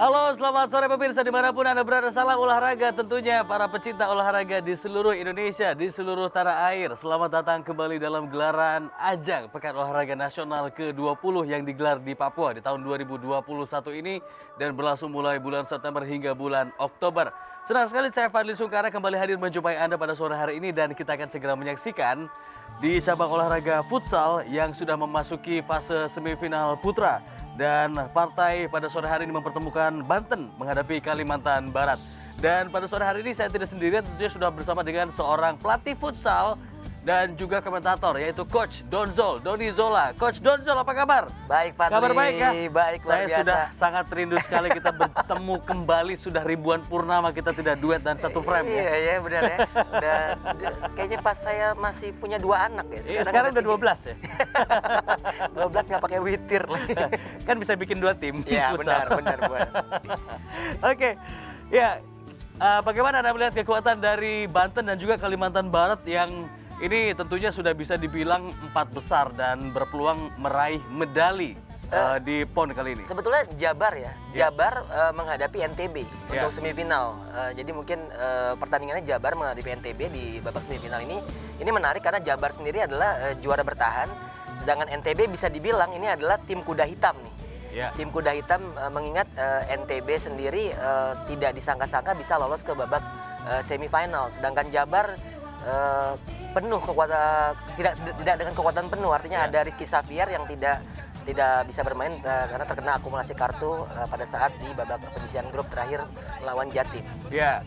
Halo, selamat sore pemirsa dimanapun Anda berada. Salam olahraga tentunya para pecinta olahraga di seluruh Indonesia, di seluruh tanah air. Selamat datang kembali dalam gelaran Ajang Pekan Olahraga Nasional ke-20 yang digelar di Papua di tahun 2021 ini dan berlangsung mulai bulan September hingga bulan Oktober. Senang sekali saya Fadli Sungkara kembali hadir menjumpai Anda pada sore hari ini dan kita akan segera menyaksikan di cabang olahraga futsal yang sudah memasuki fase semifinal putra. Dan partai pada sore hari ini mempertemukan Banten menghadapi Kalimantan Barat. Dan pada sore hari ini saya tidak sendirian, tentunya sudah bersama dengan seorang pelatih futsal dan juga komentator yaitu Coach Donzol, Doni Zola. Coach Donzol, apa kabar? Baik, Fadli. Kabar baik ya? Baik, luar Saya biasa. sudah sangat rindu sekali kita bertemu kembali, sudah ribuan purnama kita tidak duet dan satu frame ya. Iya, benar ya. Dan kayaknya pas saya masih punya 2 anak ya. Sekarang udah 12 ya? 12 nggak pakai witir lagi. Kan bisa bikin 2 tim. Iya, futsal. benar. Oke, ya bagaimana Anda melihat kekuatan dari Banten dan juga Kalimantan Barat yang ini tentunya sudah bisa dibilang 4 besar dan berpeluang meraih medali di PON kali ini? Sebetulnya Jabar ya, Jabar menghadapi NTB Ya. untuk semifinal. Jadi mungkin pertandingannya Jabar menghadapi NTB di babak semifinal ini menarik karena Jabar sendiri adalah juara bertahan, sedangkan NTB bisa dibilang ini adalah tim kuda hitam nih. Ya. Tim kuda hitam mengingat NTB sendiri tidak disangka-sangka bisa lolos ke babak semifinal, sedangkan Jabar penuh kekuatan, tidak dengan kekuatan penuh, artinya ada Rizky Xavier yang tidak bisa bermain karena terkena akumulasi kartu pada saat di babak penyisihan grup terakhir melawan Jatim. Ya.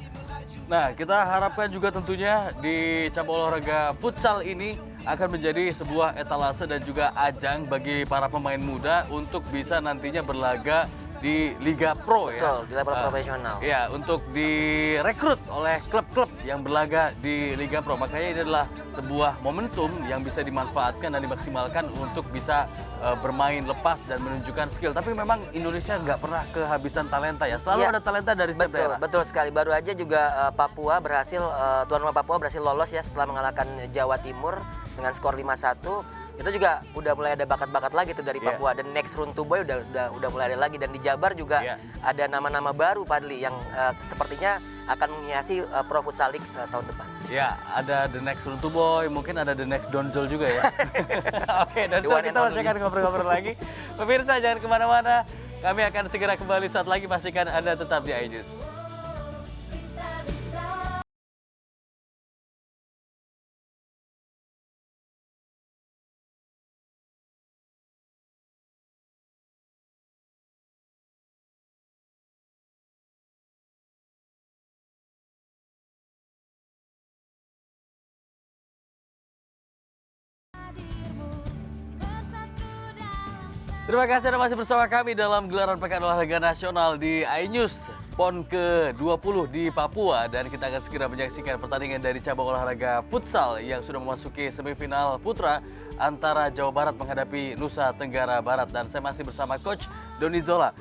Nah, kita harapkan juga tentunya di cabang olahraga futsal ini akan menjadi sebuah etalase dan juga ajang bagi para pemain muda untuk bisa nantinya berlaga di Liga Pro. Betul, ya. di level profesional. Ya, untuk direkrut oleh klub-klub yang berlaga di Liga Pro. Makanya ini adalah sebuah momentum yang bisa dimanfaatkan dan dimaksimalkan untuk bisa bermain lepas dan menunjukkan skill. Tapi memang Indonesia nggak pernah kehabisan talenta ya. Selalu ada talenta dari setiap daerah. Betul sekali. Baru aja juga Papua berhasil, tuan rumah Papua berhasil lolos ya setelah mengalahkan Jawa Timur dengan skor 5-1. Itu juga udah mulai ada bakat-bakat lagi tuh dari Papua, dan next run to boy udah mulai ada lagi, dan di Jabar juga ada nama-nama baru Padli yang sepertinya akan menghiasi Pro Futsal League tahun depan. Ya, ada the next run to boy, mungkin ada the next Donzol juga ya. Oke, dan kita masih akan ngobrol-ngobrol lagi. Pemirsa jangan kemana-mana, kami akan segera kembali saat lagi, pastikan Anda tetap di iNews. Terima kasih Anda masih bersama kami dalam gelaran Pekan Olahraga Nasional di iNews PON ke-20 di Papua, dan kita akan segera menyaksikan pertandingan dari cabang olahraga futsal yang sudah memasuki semifinal putra antara Jawa Barat menghadapi Nusa Tenggara Barat, dan saya masih bersama Coach Doni Zola.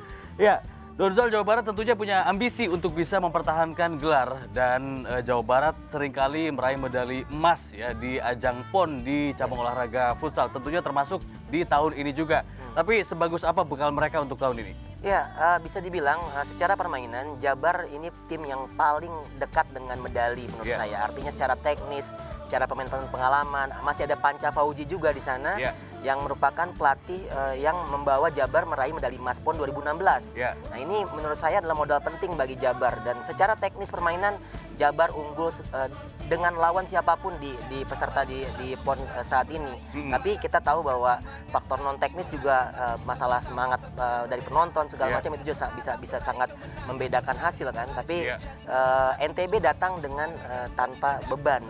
Ya, Donzol, Jawa Barat tentunya punya ambisi untuk bisa mempertahankan gelar, dan Jawa Barat seringkali meraih medali emas ya di ajang PON di cabang olahraga futsal, tentunya termasuk di tahun ini juga. Tapi sebagus apa bekal mereka untuk tahun ini? Ya, bisa dibilang secara permainan Jabar ini tim yang paling dekat dengan medali menurut saya. Artinya secara teknis, secara pemain pengalaman, masih ada Panca Fauji juga di sana yang merupakan pelatih yang membawa Jabar meraih medali emas PON 2016. Nah, ini menurut saya adalah modal penting bagi Jabar, dan secara teknis permainan Jabar unggul dengan lawan siapapun di peserta di PON saat ini. Tapi kita tahu bahwa faktor non teknis juga masalah semangat dari penonton segala macam itu juga bisa sangat membedakan hasil kan. Tapi NTB datang dengan tanpa beban.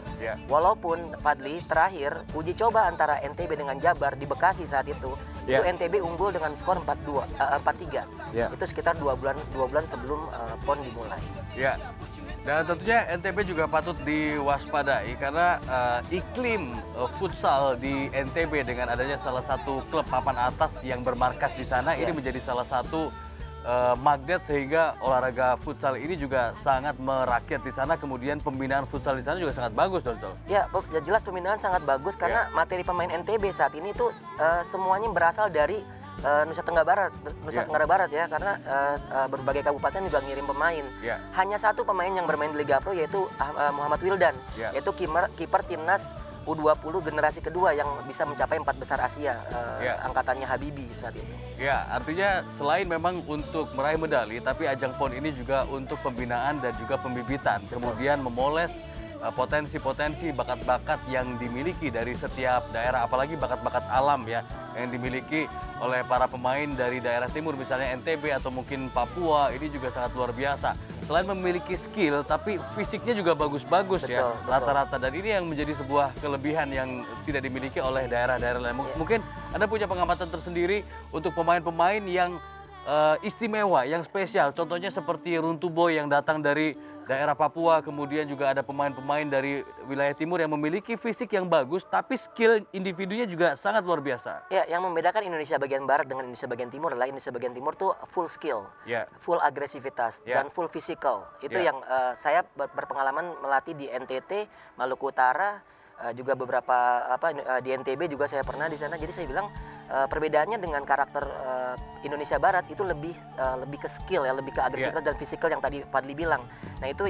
Walaupun Fadli terakhir uji coba antara NTB dengan Jabar di Bekasi saat itu NTB unggul dengan skor 4-3. Itu sekitar 2 bulan sebelum PON dimulai. Dan tentunya NTB juga patut diwaspadai karena iklim futsal di NTB dengan adanya salah satu klub papan atas yang bermarkas di sana ini menjadi salah satu magnet, sehingga olahraga futsal ini juga sangat merakyat di sana. Kemudian pembinaan futsal di sana juga sangat bagus, Donzol. Ya, jelas pembinaan sangat bagus karena materi pemain NTB saat ini tuh semuanya berasal dari Nusa Tenggara Barat ya, karena berbagai kabupaten juga ngirim pemain. Hanya satu pemain yang bermain di Liga Pro yaitu Muhammad Wildan, yaitu kiper timnas U20 generasi kedua yang bisa mencapai 4 besar Asia, angkatannya Habibie saat itu. Ya, artinya selain memang untuk meraih medali, tapi ajang PON ini juga untuk pembinaan dan juga pembibitan. Kemudian memoles potensi-potensi bakat-bakat yang dimiliki dari setiap daerah, apalagi bakat-bakat alam ya, yang dimiliki oleh para pemain dari daerah timur, misalnya NTB atau mungkin Papua, ini juga sangat luar biasa. Selain memiliki skill, tapi fisiknya juga bagus-bagus ya, rata-rata. Dan ini yang menjadi sebuah kelebihan yang tidak dimiliki oleh daerah-daerah lain. Mungkin Anda punya pengamatan tersendiri untuk pemain-pemain yang istimewa, yang spesial. Contohnya seperti Runtu Boy yang datang dari daerah Papua, kemudian juga ada pemain-pemain dari wilayah timur yang memiliki fisik yang bagus, tapi skill individunya juga sangat luar biasa. Ya, yang membedakan Indonesia bagian barat dengan Indonesia bagian timur adalah Indonesia bagian timur tuh full skill, full agresivitas, dan full physical. Itu yang saya berpengalaman melatih di NTT, Maluku Utara, juga beberapa di NTB juga saya pernah di sana. Jadi saya bilang perbedaannya dengan karakter Indonesia Barat itu lebih ke skill ya, lebih ke agresivitas dan fisikal yang tadi Fadli bilang. Nah itu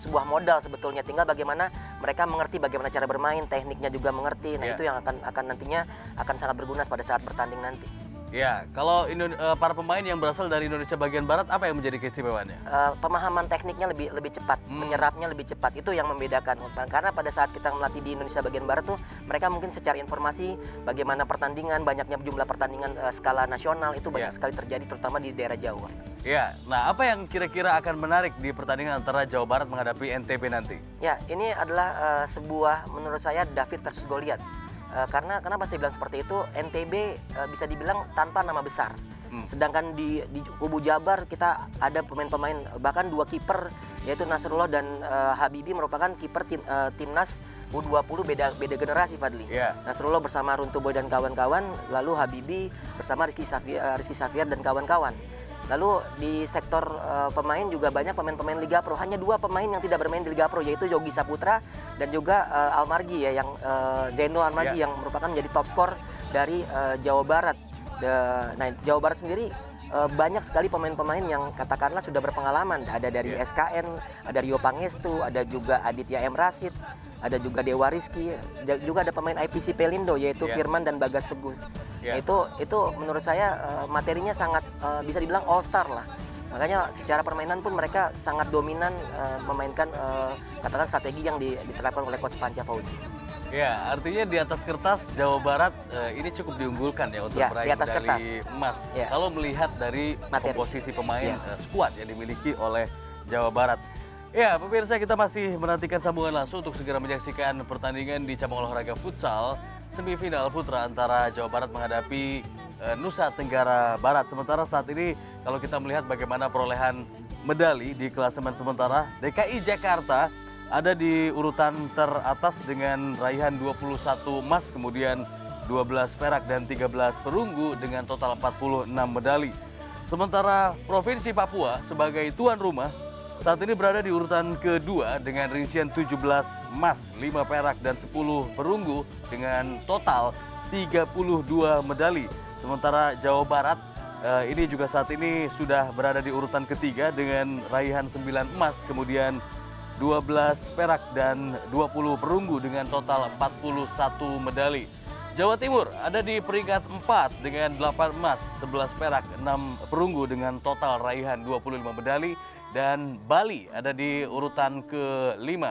sebuah modal sebetulnya, tinggal bagaimana mereka mengerti bagaimana cara bermain, tekniknya juga mengerti. Nah itu yang akan nantinya akan sangat berguna pada saat bertanding nanti. Ya, kalau para pemain yang berasal dari Indonesia bagian barat, apa yang menjadi keistimewaannya? Pemahaman tekniknya lebih cepat, menyerapnya lebih cepat. Itu yang membedakan. Karena pada saat kita melatih di Indonesia bagian barat tuh, mereka mungkin secara informasi bagaimana pertandingan, banyaknya jumlah pertandingan skala nasional itu banyak sekali terjadi, terutama di daerah Jawa. Ya, nah apa yang kira-kira akan menarik di pertandingan antara Jawa Barat menghadapi NTB nanti? Ya, ini adalah sebuah, menurut saya, David versus Goliath. Karena kenapa saya bilang seperti itu, NTB bisa dibilang tanpa nama besar. Sedangkan di kubu Jabar kita ada pemain-pemain, bahkan 2 kiper, yaitu Nasrullah dan Habibie merupakan kiper timnas U20 beda generasi, Fadli. Nasrullah bersama Runtu Boy dan kawan-kawan, lalu Habibie bersama Rizky Xavier dan kawan-kawan. Lalu di sektor pemain juga banyak pemain-pemain Liga Pro. Hanya 2 pemain yang tidak bermain di Liga Pro, yaitu Yogi Saputra dan juga Almargi ya, yang Zeno Almargi yang merupakan menjadi top skor dari Jawa Barat. Nah, Jawa Barat sendiri banyak sekali pemain-pemain yang katakanlah sudah berpengalaman. Ada dari SKN, ada Rio Pangestu, ada juga Aditya M. Rasid, ada juga Dewa Rizky, juga ada pemain IPC Pelindo yaitu Firman dan Bagas Teguh. Itu menurut saya materinya sangat bisa dibilang all star lah. Makanya secara permainan pun mereka sangat dominan memainkan katakan strategi yang diterapkan oleh coach Panca Fauji. Ya, artinya di atas kertas Jawa Barat ini cukup diunggulkan ya untuk meraih medali emas. Kalau melihat dari komposisi pemain skuad yang dimiliki oleh Jawa Barat. Ya, pemirsa, kita masih menantikan sambungan langsung untuk segera menyaksikan pertandingan di cabang olahraga futsal semifinal putra antara Jawa Barat menghadapi Nusa Tenggara Barat. Sementara saat ini kalau kita melihat bagaimana perolehan medali di klasemen sementara, DKI Jakarta ada di urutan teratas dengan raihan 21 emas, kemudian 12 perak dan 13 perunggu dengan total 46 medali. Sementara Provinsi Papua sebagai tuan rumah saat ini berada di urutan kedua dengan rincian 17 emas, 5 perak dan 10 perunggu dengan total 32 medali. Sementara Jawa Barat ini juga saat ini sudah berada di urutan ketiga dengan raihan 9 emas, kemudian 12 perak dan 20 perunggu dengan total 41 medali. Jawa Timur ada di peringkat 4 dengan 8 emas, 11 perak, 6 perunggu dengan total raihan 25 medali. Dan Bali ada di urutan ke-5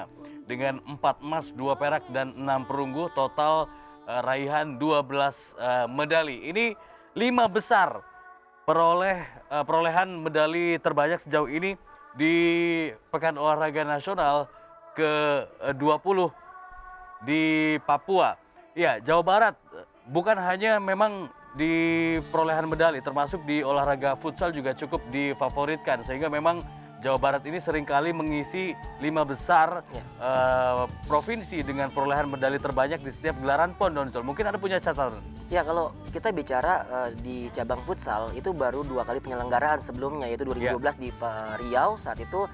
dengan 4 emas, 2 perak, dan 6 perunggu, total raihan 12 medali. Ini 5 besar perolehan medali terbanyak sejauh ini di Pekan Olahraga Nasional ke-20 di Papua. Ya, Jawa Barat bukan hanya memang di perolehan medali, termasuk di olahraga futsal juga cukup difavoritkan, sehingga memang Jawa Barat ini seringkali mengisi 5 besar provinsi dengan perolehan medali terbanyak di setiap gelaran PON, Donsol. Mungkin Anda punya catatan? Ya, kalau kita bicara di cabang futsal itu baru 2 kali penyelenggaraan sebelumnya, yaitu 2012 di Riau. Saat itu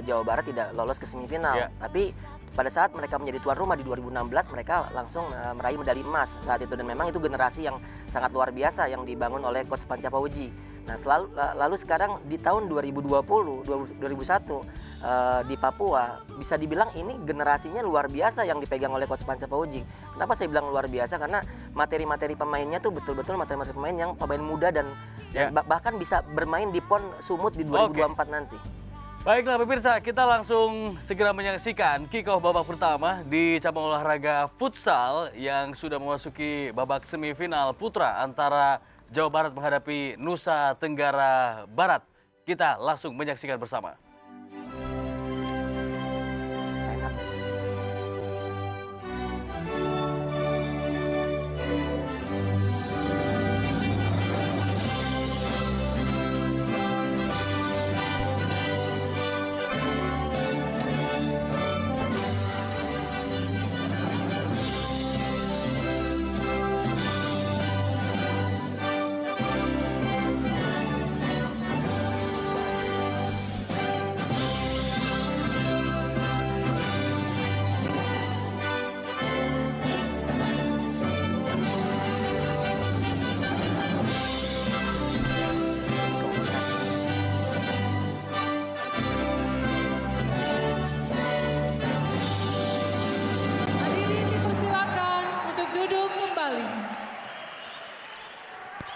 Jawa Barat tidak lolos ke semifinal. Tapi pada saat mereka menjadi tuan rumah di 2016 mereka langsung meraih medali emas saat itu, dan memang itu generasi yang sangat luar biasa yang dibangun oleh Coach Panca Fauji. Nah, lalu sekarang di tahun 2020, 2001 di Papua, bisa dibilang ini generasinya luar biasa yang dipegang oleh Coach Panca Fauji. Kenapa saya bilang luar biasa? Karena materi-materi pemainnya tuh betul-betul materi-materi pemain yang pemain muda dan bahkan bisa bermain di PON Sumut di 2024 nanti. Baiklah pemirsa, kita langsung segera menyaksikan kick-off babak pertama di cabang olahraga futsal yang sudah memasuki babak semifinal putra antara Jawa Barat menghadapi Nusa Tenggara Barat. Kita langsung menyaksikan bersama.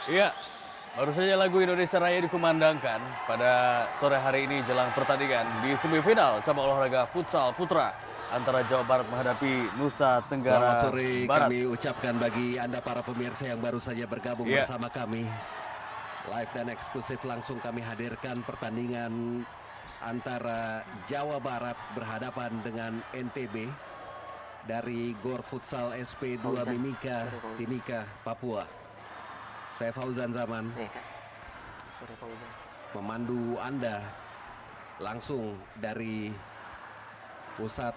Iya, baru saja lagu Indonesia Raya dikumandangkan pada sore hari ini jelang pertandingan di semifinal cabang olahraga futsal putra antara Jawa Barat menghadapi Nusa Tenggara Barat. Selamat sore kami ucapkan bagi Anda para pemirsa yang baru saja bergabung bersama kami. Live dan eksklusif langsung kami hadirkan pertandingan antara Jawa Barat berhadapan dengan NTB dari Gor Futsal SP2 Mimika, Timika, Papua. Saya Fauzan Zaman, memandu Anda langsung dari Pusat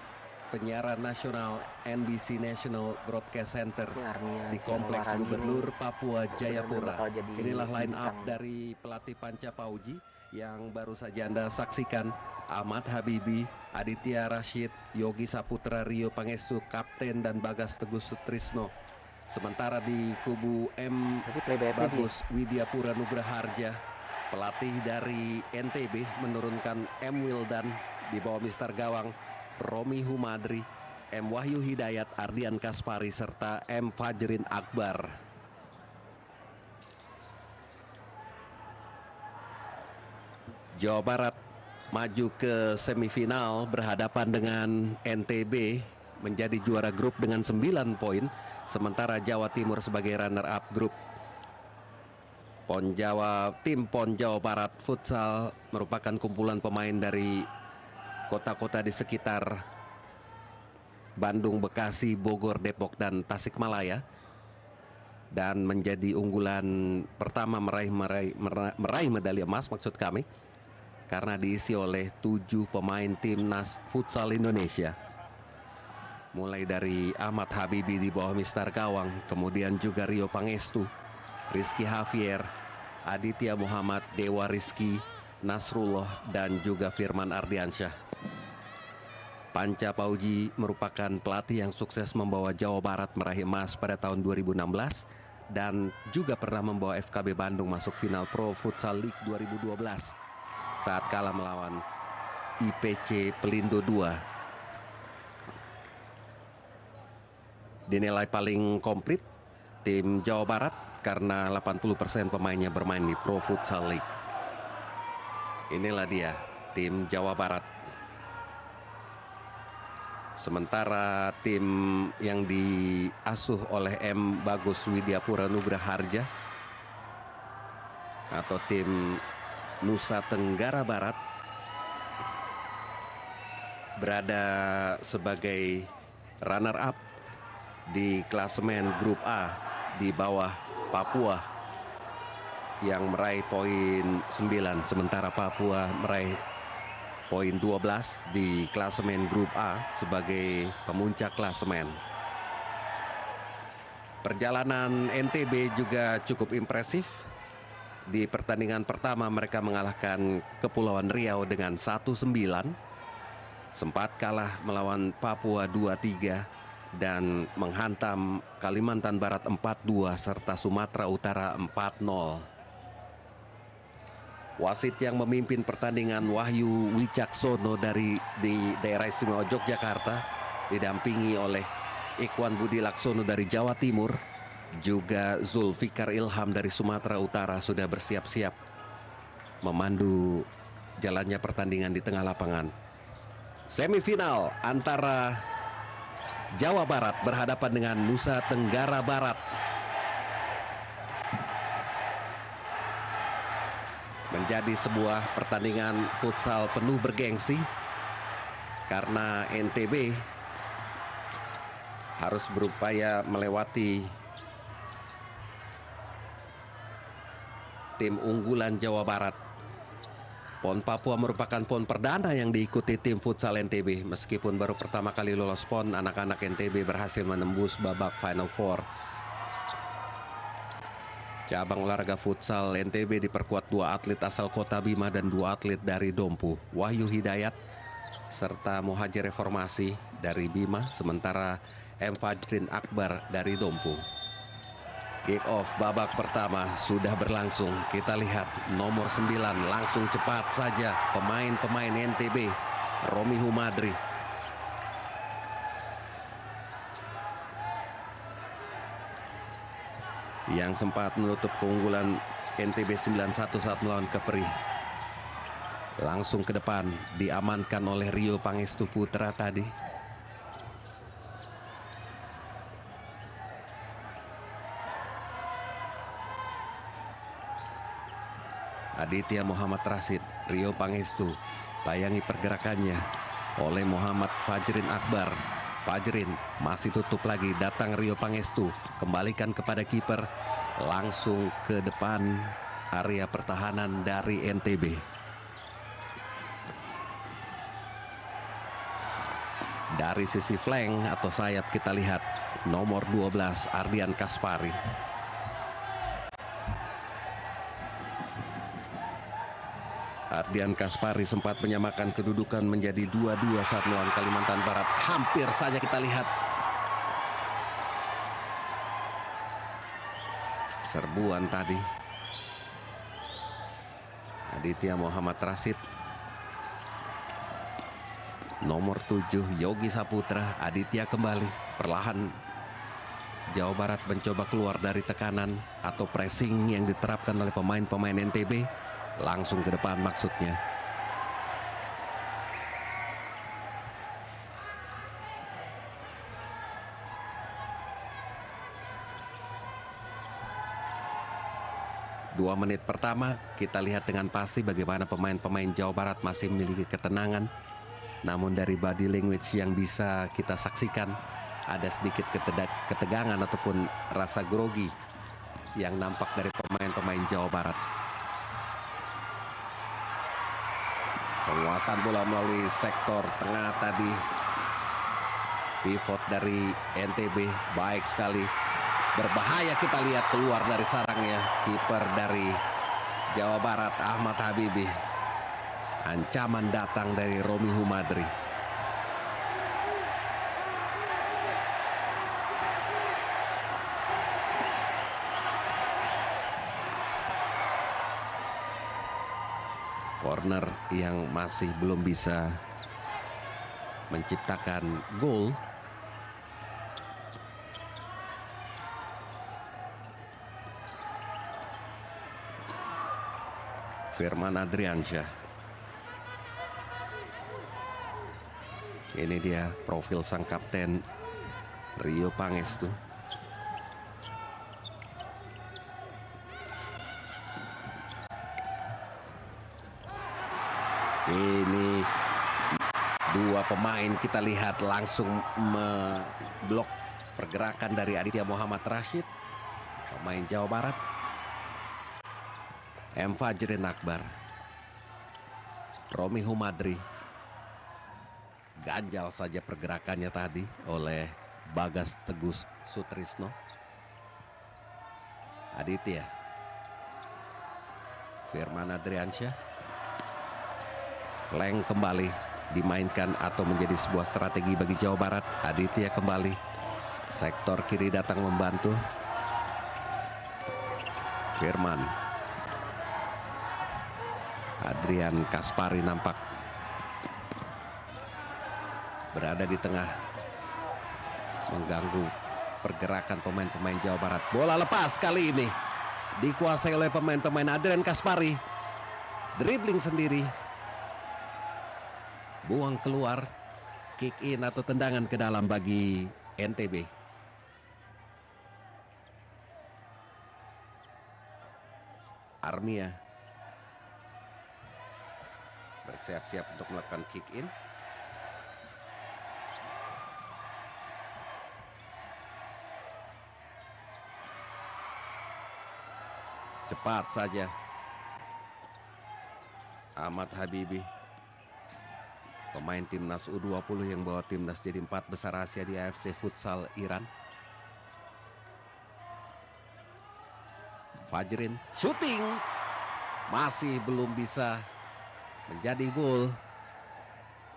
Penyiaran Nasional NBC National Broadcast Center di Kompleks Gubernur Papua Jayapura. Inilah line up dari pelatih Panca Fauji yang baru saja Anda saksikan. Ahmad Habibi, Aditya Rashid, Yogi Saputra, Rio Pangestu, Kapten dan Bagas Teguh Sutrisno. Sementara di kubu M Bagus Widyapura Nugraharja, pelatih dari NTB menurunkan M Wildan di bawah Mister Gawang, Romi Humadri, M Wahyu Hidayat, Ardian Kaspari serta M Fajrin Akbar. Jawa Barat maju ke semifinal berhadapan dengan NTB menjadi juara grup dengan 9 poin. Sementara Jawa Timur sebagai runner-up grup. Tim PON Jawa Barat Futsal merupakan kumpulan pemain dari kota-kota di sekitar Bandung, Bekasi, Bogor, Depok, dan Tasikmalaya. Dan menjadi unggulan pertama meraih medali emas maksud kami. Karena diisi oleh 7 pemain timnas futsal Indonesia. Mulai dari Ahmad Habibi di bawah Mister Gawang, kemudian juga Rio Pangestu, Rizky Javier, Aditya Muhammad, Dewa Rizky, Nasrullah, dan juga Firman Ardiansyah. Panca Fauji merupakan pelatih yang sukses membawa Jawa Barat meraih emas pada tahun 2016 dan juga pernah membawa FKB Bandung masuk final Pro Futsal League 2012 saat kalah melawan IPC Pelindo II. Dinilai paling komplit tim Jawa Barat karena 80% pemainnya bermain di Pro Futsal League. Inilah dia tim Jawa Barat. Sementara tim yang diasuh oleh M Bagus Widyapura Nugraharja atau tim Nusa Tenggara Barat berada sebagai runner-up di klasemen grup A di bawah Papua yang meraih poin 9, sementara Papua meraih poin 12 di klasemen grup A sebagai pemuncak klasemen. Perjalanan NTB juga cukup impresif. Di pertandingan pertama mereka mengalahkan Kepulauan Riau dengan 1-9. sempat kalah melawan Papua 2-3 dan menghantam Kalimantan Barat 4-2 serta Sumatera Utara 4-0. Wasit yang memimpin pertandingan Wahyu Wicaksono di daerah istimewa Yogyakarta, didampingi oleh Ikhwan Budi Laksono dari Jawa Timur, juga Zulfikar Ilham dari Sumatera Utara sudah bersiap-siap memandu jalannya pertandingan di tengah lapangan. Semifinal antara Jawa Barat berhadapan dengan Nusa Tenggara Barat. Menjadi sebuah pertandingan futsal penuh bergengsi karena NTB harus berupaya melewati tim unggulan Jawa Barat. PON Papua merupakan PON perdana yang diikuti tim futsal NTB. Meskipun baru pertama kali lolos PON, anak-anak NTB berhasil menembus babak Final Four. Cabang olahraga futsal NTB diperkuat 2 atlet asal Kota Bima dan 2 atlet dari Dompu, Wahyu Hidayat serta Muhajir Reformasi dari Bima, sementara M. Fajrin Akbar dari Dompu. Kick off babak pertama sudah berlangsung. Kita lihat nomor 9 langsung cepat saja pemain-pemain NTB, Romi Humadri. Yang sempat menutup keunggulan NTB 91 saat melawan Kepri. Langsung ke depan diamankan oleh Rio Pangestu Putra tadi. Aditya Muhammad Rashid, Rio Pangestu, bayangi pergerakannya oleh Muhammad Fajrin Akbar. Fajrin masih tutup lagi, datang Rio Pangestu, kembalikan kepada kiper, langsung ke depan area pertahanan dari NTB. Dari sisi flank atau sayap kita lihat nomor 12 Ardian Kaspari. Ardian Kaspari sempat menyamakan kedudukan menjadi 2-2 saat melawan Kalimantan Barat. Hampir saja kita lihat serbuan tadi. Aditya Muhammad Rashid, nomor 7 Yogi Saputra. Aditya kembali, perlahan Jawa Barat mencoba keluar dari tekanan atau pressing yang diterapkan oleh pemain-pemain NTB. Langsung ke depan maksudnya. Dua menit pertama kita lihat dengan pasti bagaimana pemain-pemain Jawa Barat masih memiliki ketenangan. Namun dari body language yang bisa kita saksikan, ada sedikit ketegangan ataupun rasa grogi yang nampak dari pemain-pemain Jawa Barat. Penguasaan bola melalui sektor tengah tadi. Pivot dari NTB baik sekali. Berbahaya kita lihat keluar dari sarangnya kiper dari Jawa Barat Ahmad Habibi. Ancaman datang dari Romi Humadri. Corner yang masih belum bisa menciptakan gol. Firman Adriansyah. Ini dia profil sang kapten Rio Pangestu. Ini dua pemain kita lihat langsung memblok pergerakan dari Aditya Muhammad Rashid, pemain Jawa Barat. M. Fajrin Akbar, Romi Humadri. Ganjal saja pergerakannya tadi oleh Bagas Tegus Sutrisno. Aditya, Firman Adriansyah. Flank kembali dimainkan atau menjadi sebuah strategi bagi Jawa Barat. Aditya kembali, sektor kiri datang membantu. Firman, Adrian Kaspari nampak berada di tengah, mengganggu pergerakan pemain-pemain Jawa Barat. Bola lepas kali ini dikuasai oleh pemain-pemain Adrian Kaspari. Dribbling sendiri, buang keluar, kick in atau tendangan ke dalam bagi NTB. Armia bersiap-siap untuk melakukan kick in. Cepat saja Ahmad Habibi, pemain timnas U20 yang bawa timnas jadi 4 besar Asia di AFC Futsal Iran. Fajrin shooting, masih belum bisa menjadi gol.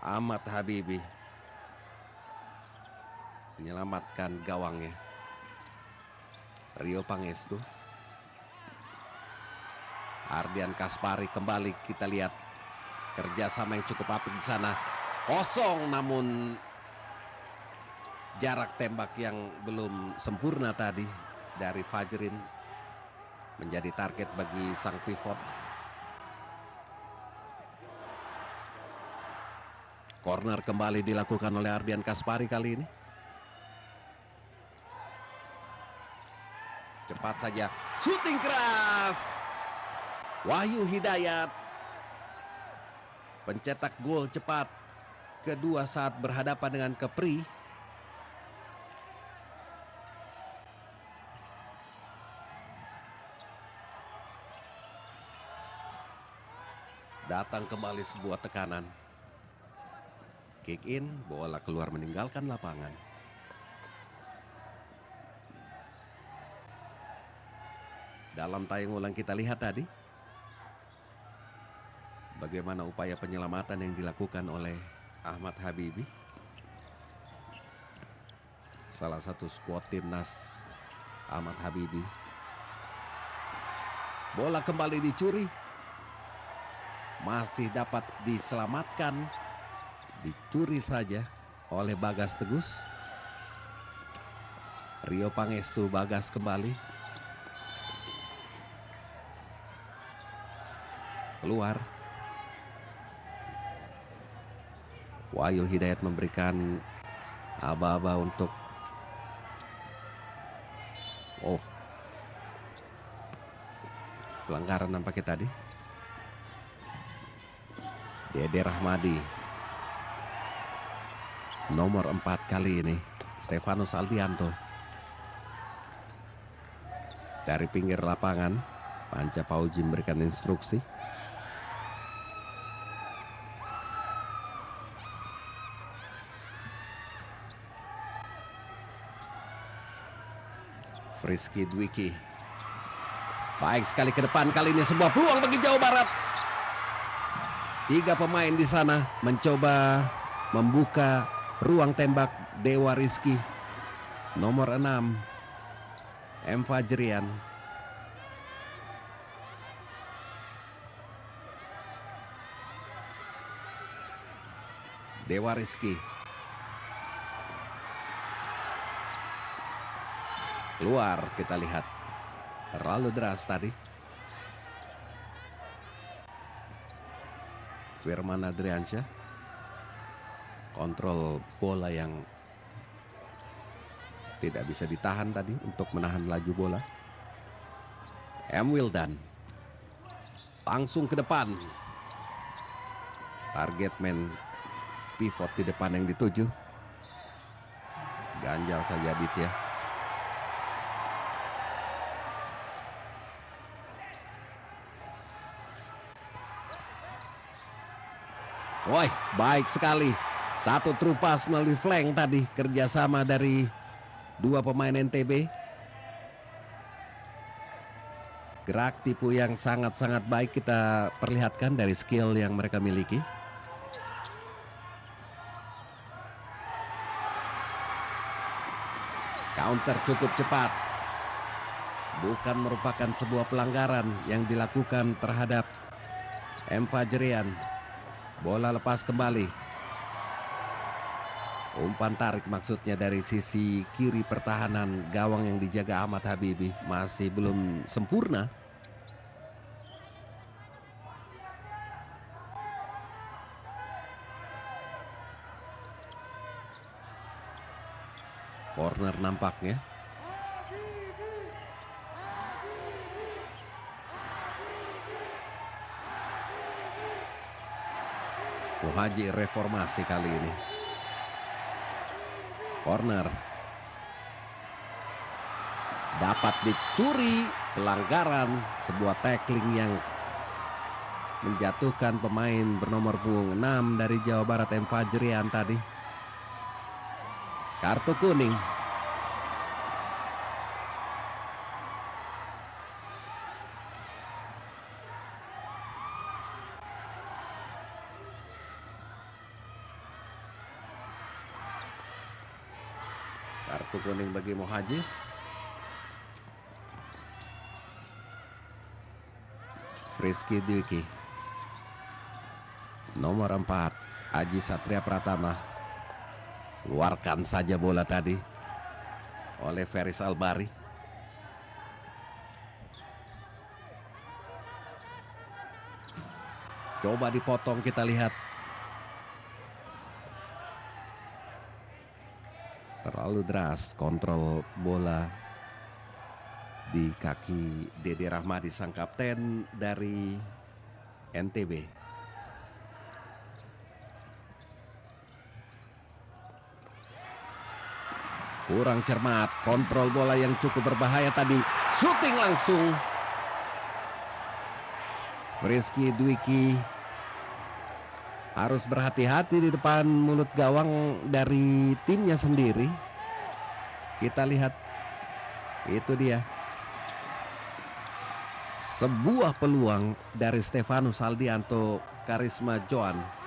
Ahmad Habibi menyelamatkan gawangnya. Rio Pangestu, Ardian Kaspari kembali, kita lihat kerjasama yang cukup apik di sana. Kosong, namun jarak tembak yang belum sempurna tadi dari Fajrin menjadi target bagi sang pivot. Corner kembali dilakukan oleh Ardian Kaspari kali ini. Cepat saja, shooting keras. Wahyu Hidayat pencetak gol cepat kedua saat berhadapan dengan Kepri. Datang kembali sebuah tekanan. Kick in, bola keluar meninggalkan lapangan. Dalam tayang ulang kita lihat tadi bagaimana upaya penyelamatan yang dilakukan oleh Ahmad Habibi, salah satu skuad timnas Ahmad Habibi. Bola kembali dicuri, masih dapat diselamatkan, dicuri saja oleh Bagas Tegus. Rio Pangestu, Bagas kembali, keluar. Wahyu Hidayat memberikan aba-aba untuk pelanggaran nampaknya tadi. Dede Rahmadi, nomor 4 kali ini, Stefanus Aldianto. Dari pinggir lapangan, Panca Pauji memberikan instruksi. Frisky Dwiki, baik sekali ke depan kali ini, sebuah peluang bagi Jawa Barat. 3 pemain di sana mencoba membuka ruang tembak. Dewa Rizky, nomor 6, M. Fajrian. Dewa Rizky keluar, kita lihat terlalu deras tadi. Firman Adriansyah kontrol bola yang tidak bisa ditahan tadi untuk menahan laju bola. M. Wildan langsung ke depan, target man pivot di depan yang dituju. Ganjal saja Aditya. Woi, baik sekali. Satu true pass melalui flank tadi, kerjasama dari 2 pemain NTB. Gerak tipu yang sangat-sangat baik kita perlihatkan dari skill yang mereka miliki. Counter cukup cepat. Bukan merupakan sebuah pelanggaran yang dilakukan terhadap M. Fajrian. Bola lepas kembali. Umpan tarik maksudnya dari sisi kiri pertahanan gawang yang dijaga Ahmad Habibi. Masih belum sempurna. Corner nampaknya. Muhajir reformasi kali ini. Corner. Dapat dicuri. Pelanggaran. Sebuah tackling yang menjatuhkan pemain bernomor punggung 6 dari Jawa Barat M. Fajrian tadi. Kartu kuning. Kartu kuning bagi Muhajir. Rizky Dwiki. Nomor 4, Aji Satria Pratama. Keluarkan saja bola tadi oleh Feris Albari. Coba dipotong, kita lihat. Terlalu deras kontrol bola di kaki Dede Rahmadi, sang kapten dari NTB. Kurang cermat, kontrol bola yang cukup berbahaya tadi. Shooting langsung. Rizky Dwiki harus berhati-hati di depan mulut gawang dari timnya sendiri. Kita lihat, itu dia. Sebuah peluang dari Stefanus Aldianto Karisma Joan.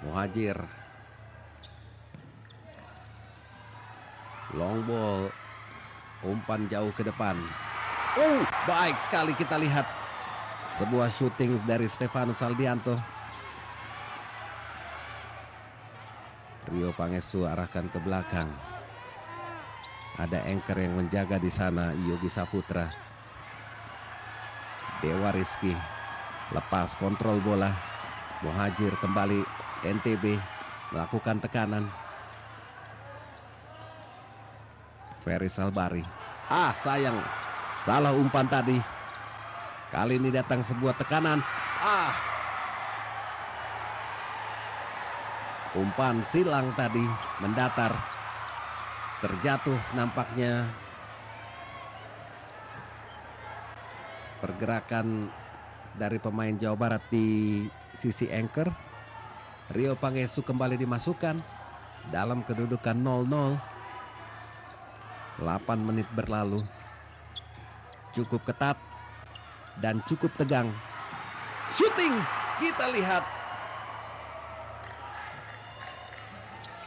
Muhajir. Long ball. Umpan jauh ke depan. Baik sekali, kita lihat. Sebuah shooting dari Stefanus Aldianto. Rio Pangestu arahkan ke belakang. Ada anchor yang menjaga di sana, Yogi Saputra. Dewa Rizky. Lepas kontrol bola. Muhajir kembali. NTB melakukan tekanan. Feris Albari. Sayang, salah umpan tadi. Kali ini datang sebuah tekanan. Umpan silang tadi mendatar. Terjatuh nampaknya. Pergerakan dari pemain Jawa Barat di sisi anchor. Rio Pangestu kembali dimasukkan dalam kedudukan 0-0. 8 menit berlalu. Cukup ketat dan cukup tegang. Shooting, kita lihat.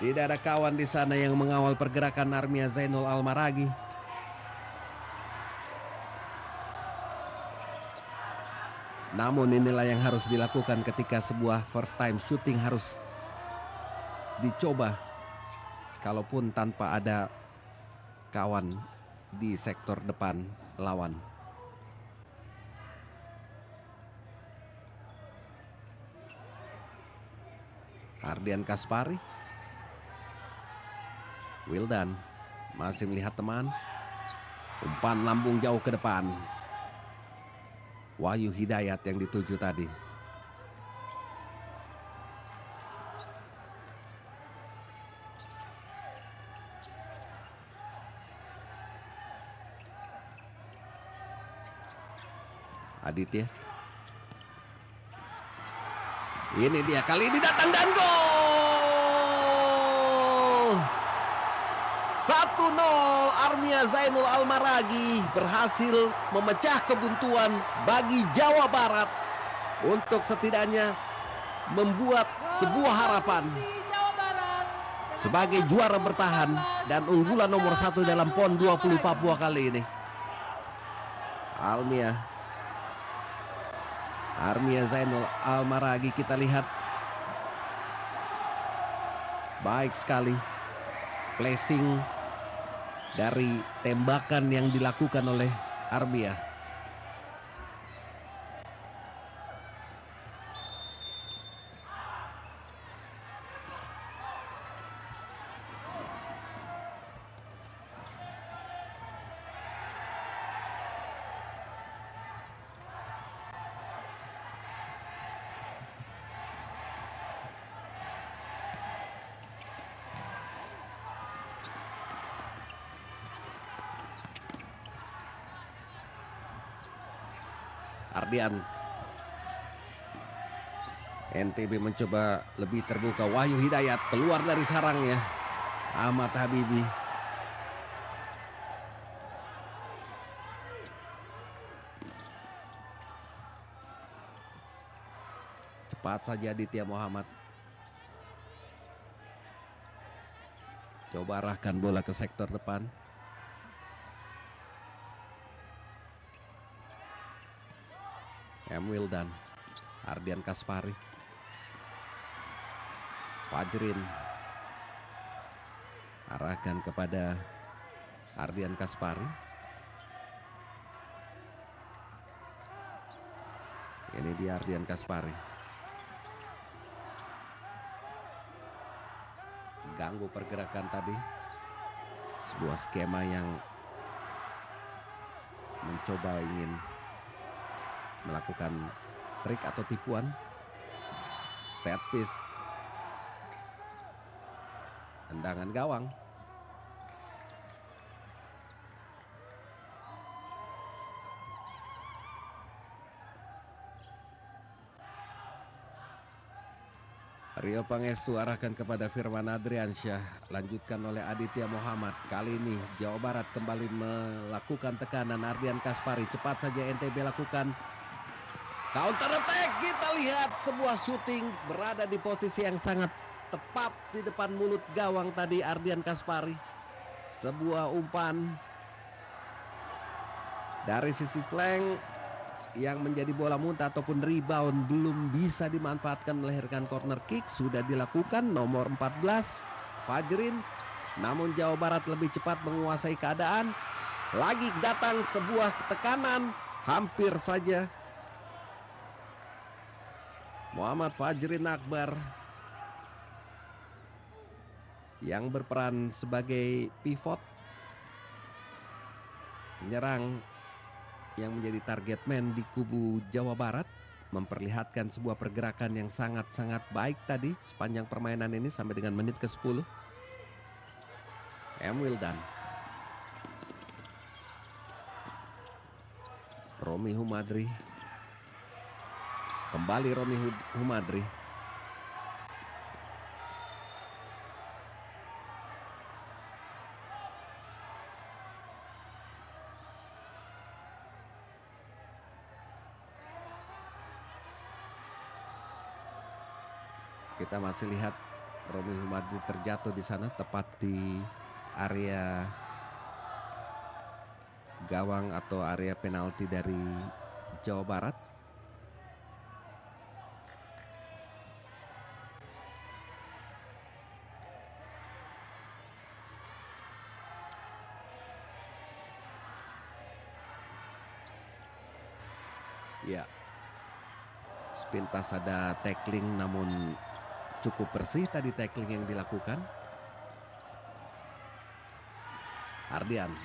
Tidak ada kawan di sana yang mengawal pergerakan Armia Zainul Almaragi. Namun inilah yang harus dilakukan ketika sebuah first time shooting harus dicoba. Kalaupun tanpa ada kawan di sektor depan lawan. Ardian Kaspari. Wildan masih melihat teman. Umpan lambung jauh ke depan. Wahyu Hidayat yang dituju tadi. Aditya. Ini dia, kali ini datang dan gol! 1-0. Armia Zainul Almaragi berhasil memecah kebuntuan bagi Jawa Barat untuk setidaknya membuat sebuah harapan sebagai juara bertahan dan unggulan nomor 1 dalam PON 20 Papua kali ini. Armia Zainul Almaragi, kita lihat baik sekali placing dari tembakan yang dilakukan oleh Armia. Ardian. NTB mencoba lebih terbuka. Wahyu Hidayat keluar dari sarangnya. Ahmad Habibi. Cepat saja Aditya Muhammad. Coba arahkan bola ke sektor depan. Wildan, Ardian Kaspari, Fajrin, arahkan kepada Ardian Kaspari. Ini dia Ardian Kaspari. Ganggu pergerakan tadi. Sebuah skema yang mencoba ingin melakukan trik atau tipuan. Set piece. Tendangan gawang. Rio Pangestu arahkan kepada Firman Adriansyah. Lanjutkan oleh Aditya Muhammad. Kali ini Jawa Barat kembali melakukan tekanan. Ardian Kaspari, cepat saja NTB lakukan counter attack. Kita lihat sebuah shooting berada di posisi yang sangat tepat di depan mulut gawang tadi Ardian Kaspari. Sebuah umpan dari sisi flank yang menjadi bola muntah ataupun rebound belum bisa dimanfaatkan, melahirkan corner kick. Sudah dilakukan nomor 14 Fajrin, namun Jawa Barat lebih cepat menguasai keadaan. Lagi datang sebuah tekanan, hampir saja Muhammad Fajrin Akbar yang berperan sebagai pivot penyerang yang menjadi target man di kubu Jawa Barat, memperlihatkan sebuah pergerakan yang sangat-sangat baik tadi sepanjang permainan ini sampai dengan menit ke-10. Wildan, Romi Humadri, kembali Romi Humadri. Kita masih lihat Romi Humadri terjatuh di sana tepat di area gawang atau area penalti dari Jawa Barat. Ya, sepintas ada tackling namun cukup bersih tadi tackling yang dilakukan. Ardian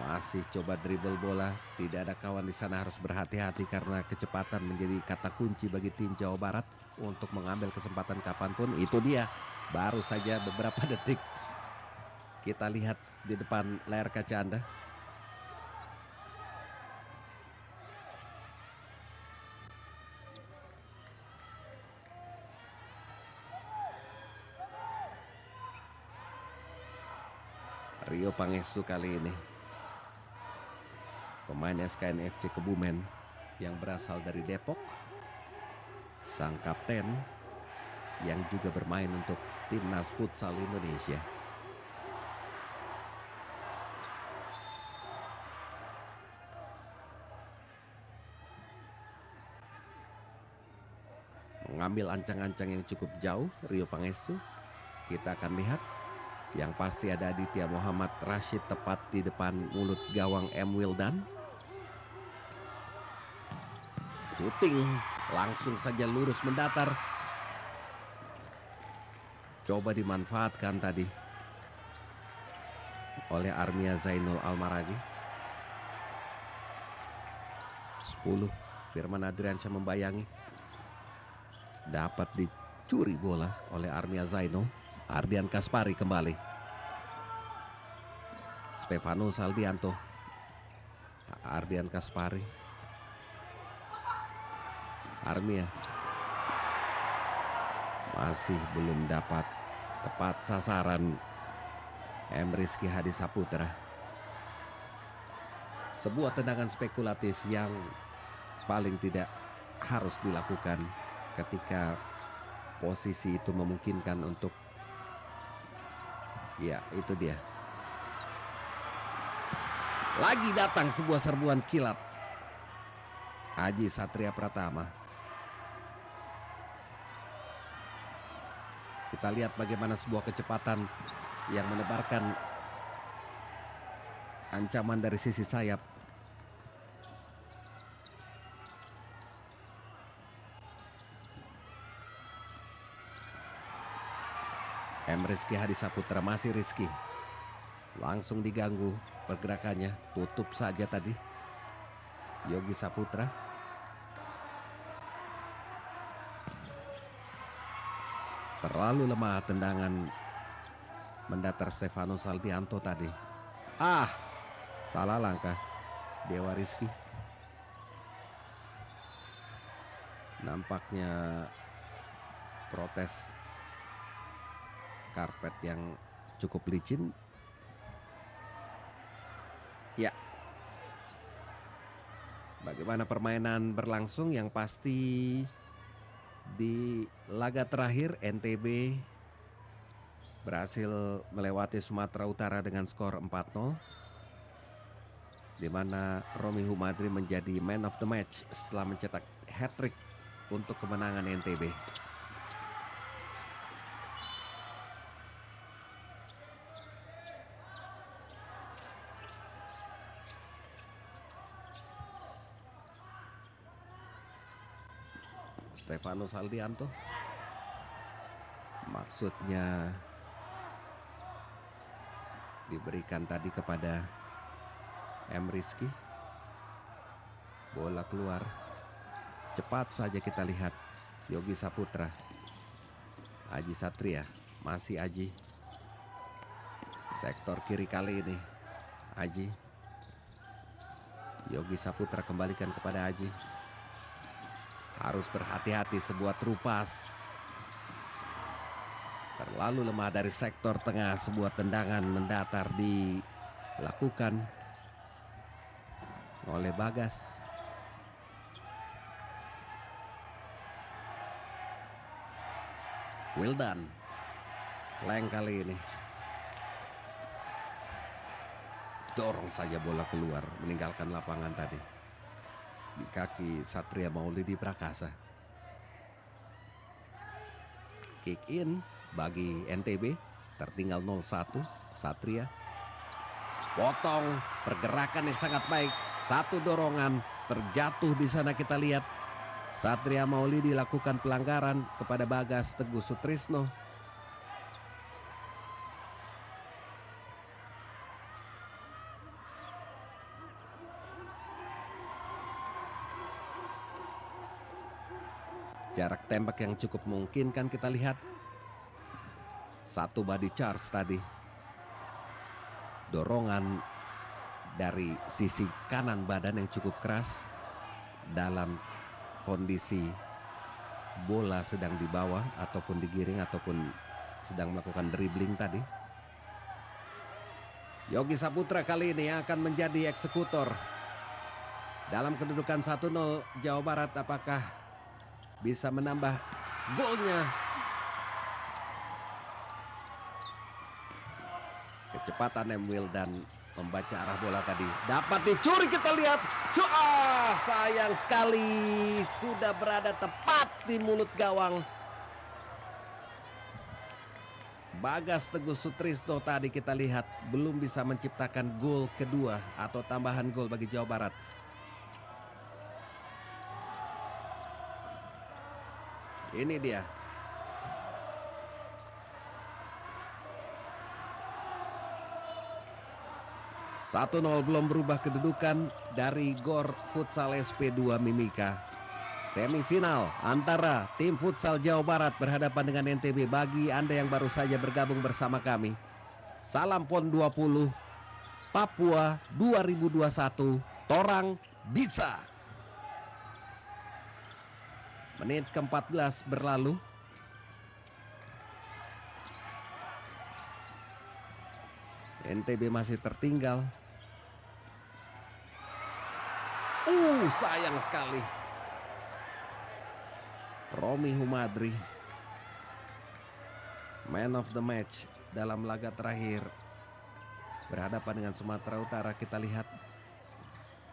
masih coba dribble bola, tidak ada kawan di sana, harus berhati-hati karena kecepatan menjadi kata kunci bagi tim Jawa Barat untuk mengambil kesempatan kapanpun. Itu dia, baru saja beberapa detik kita lihat di depan layar kaca Anda. Rio Pangestu kali ini. Pemain SKN FC Kebumen yang berasal dari Depok. Sang kapten yang juga bermain untuk Timnas Futsal Indonesia. Mengambil ancang-ancang yang cukup jauh Rio Pangestu. Kita akan lihat. Yang pasti ada Aditya Muhammad Rashid tepat di depan mulut gawang M. Wildan. Shooting langsung saja lurus mendatar. Coba dimanfaatkan tadi oleh Armia Zainul Almaragi. 10 Firman Adriansyah membayangi. Dapat dicuri bola oleh Armia Zainul. Ardian Kaspari kembali. Stefano Saldianto. Ardian Kaspari. Armia. Masih belum dapat tepat sasaran M. Rizky Hadi Saputra. Sebuah tendangan spekulatif yang paling tidak harus dilakukan ketika posisi itu memungkinkan untuk. Ya, itu dia. Lagi datang sebuah serbuan kilat. Aji Satria Pratama. Kita lihat bagaimana sebuah kecepatan yang menebarkan ancaman dari sisi sayap. M. Rizky Hadi Saputra, masih Rizky. Langsung diganggu pergerakannya. Tutup saja tadi Yogi Saputra. Terlalu lemah tendangan mendatar Stefano Saldianto tadi. Salah langkah Dewa Rizky. Nampaknya protes karpet yang cukup licin. Ya. Bagaimana permainan berlangsung? Yang pasti di laga terakhir NTB berhasil melewati Sumatera Utara dengan skor 4-0. Di mana Romi Humadri menjadi man of the match setelah mencetak hat-trick untuk kemenangan NTB. Stefano Saldianto, maksudnya diberikan tadi kepada M. Rizky. Bola keluar. Cepat saja kita lihat Yogi Saputra. Aji Satria, masih Aji. Sektor kiri kali ini Aji. Yogi Saputra kembalikan kepada Aji. Harus berhati-hati, sebuah terupas. Terlalu lemah dari sektor tengah. Sebuah tendangan mendatar dilakukan oleh Bagas. Wildan. Flank kali ini. Dorong saja bola keluar, meninggalkan lapangan tadi. Di kaki Satria Maulidi Prakasa. Kick in bagi NTB. Tertinggal 0-1. Satria. Potong. Pergerakan yang sangat baik. Satu dorongan. Terjatuh di sana kita lihat. Satria Maulidi lakukan pelanggaran kepada Bagas Teguh Sutrisno. Jarak tembak yang cukup mungkin kan kita lihat. Satu body charge tadi. Dorongan dari sisi kanan badan yang cukup keras. Dalam kondisi bola sedang di bawah ataupun digiring ataupun sedang melakukan dribbling tadi. Yogi Saputra kali ini akan menjadi eksekutor. Dalam kedudukan 1-0 Jawa Barat, apakah bisa menambah golnya? Kecepatan Emil dan membaca arah bola tadi dapat dicuri, kita lihat. Sayang sekali, sudah berada tepat di mulut gawang. Bagas Teguh Sutrisno tadi kita lihat belum bisa menciptakan gol kedua atau tambahan gol bagi Jawa Barat. Ini dia. Satu 0 belum berubah kedudukan dari Gor Futsal SP2 Mimika. Semifinal antara tim futsal Jawa Barat berhadapan dengan NTB. Bagi Anda yang baru saja bergabung bersama kami, salam PON 20 Papua 2021, Torang bisa. Menit ke-14 berlalu. NTB masih tertinggal. Sayang sekali. Romi Humadri, man of the match dalam laga terakhir berhadapan dengan Sumatera Utara. Kita lihat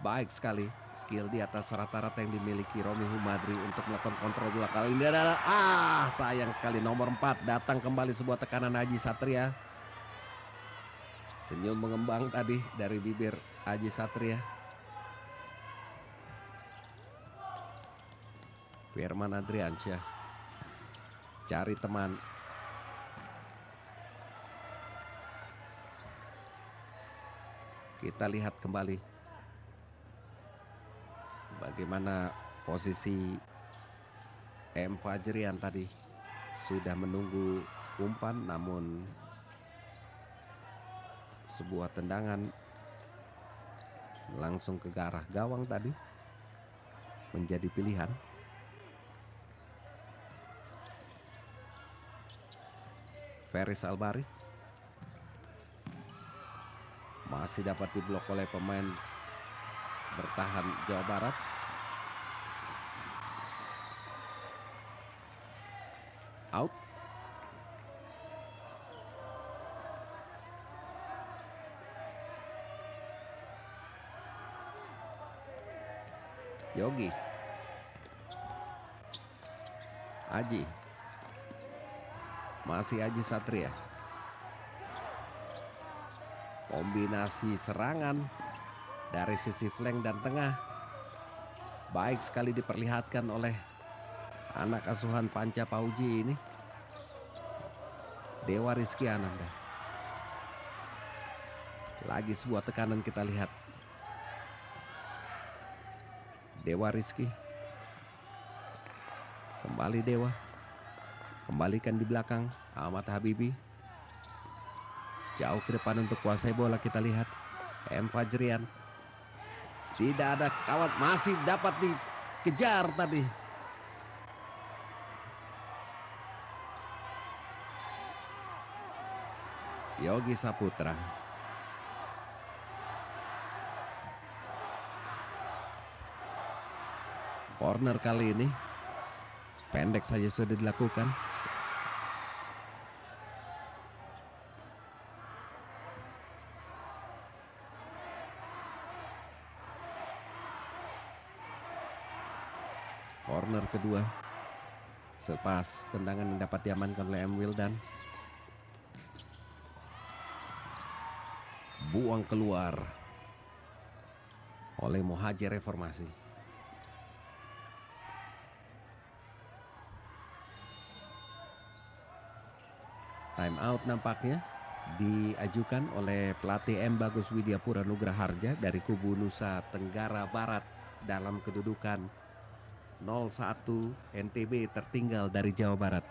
baik sekali skill di atas rata-rata yang dimiliki Romi Humadri untuk melakukan kontrol bola. Kali ini adalah sayang sekali nomor 4 datang kembali, sebuah tekanan Aji Satria. Senyum mengembang tadi dari bibir Aji Satria. Firman Adriansyah cari teman. Kita lihat kembali bagaimana posisi M. Fajrian tadi. Sudah menunggu umpan, namun sebuah tendangan langsung ke arah gawang tadi menjadi pilihan. Feris Albari masih dapat diblok oleh pemain bertahan Jawa Barat. Out. Yogi, Aji, masih Aji Satria. Kombinasi serangan dari sisi flank dan tengah baik sekali diperlihatkan oleh anak asuhan Panca Pauji ini, Dewa Rizky Ananda. Lagi sebuah tekanan kita lihat. Dewa Rizky. Kembali Dewa. Kembalikan di belakang Ahmad Habibi. Jauh ke depan untuk kuasai bola, kita lihat M. Fajrian. Tidak ada kawan, masih dapat dikejar tadi. Yogi Saputra. Corner kali ini pendek saja sudah dilakukan. Corner kedua selepas tendangan yang dapat diamankan oleh M. Wildan. Buang keluar oleh Mohajir Reformasi. Time out nampaknya diajukan oleh pelatih M. Bagus Widyapura Nugraharja dari kubu Nusa Tenggara Barat dalam kedudukan 0-1. NTB tertinggal dari Jawa Barat.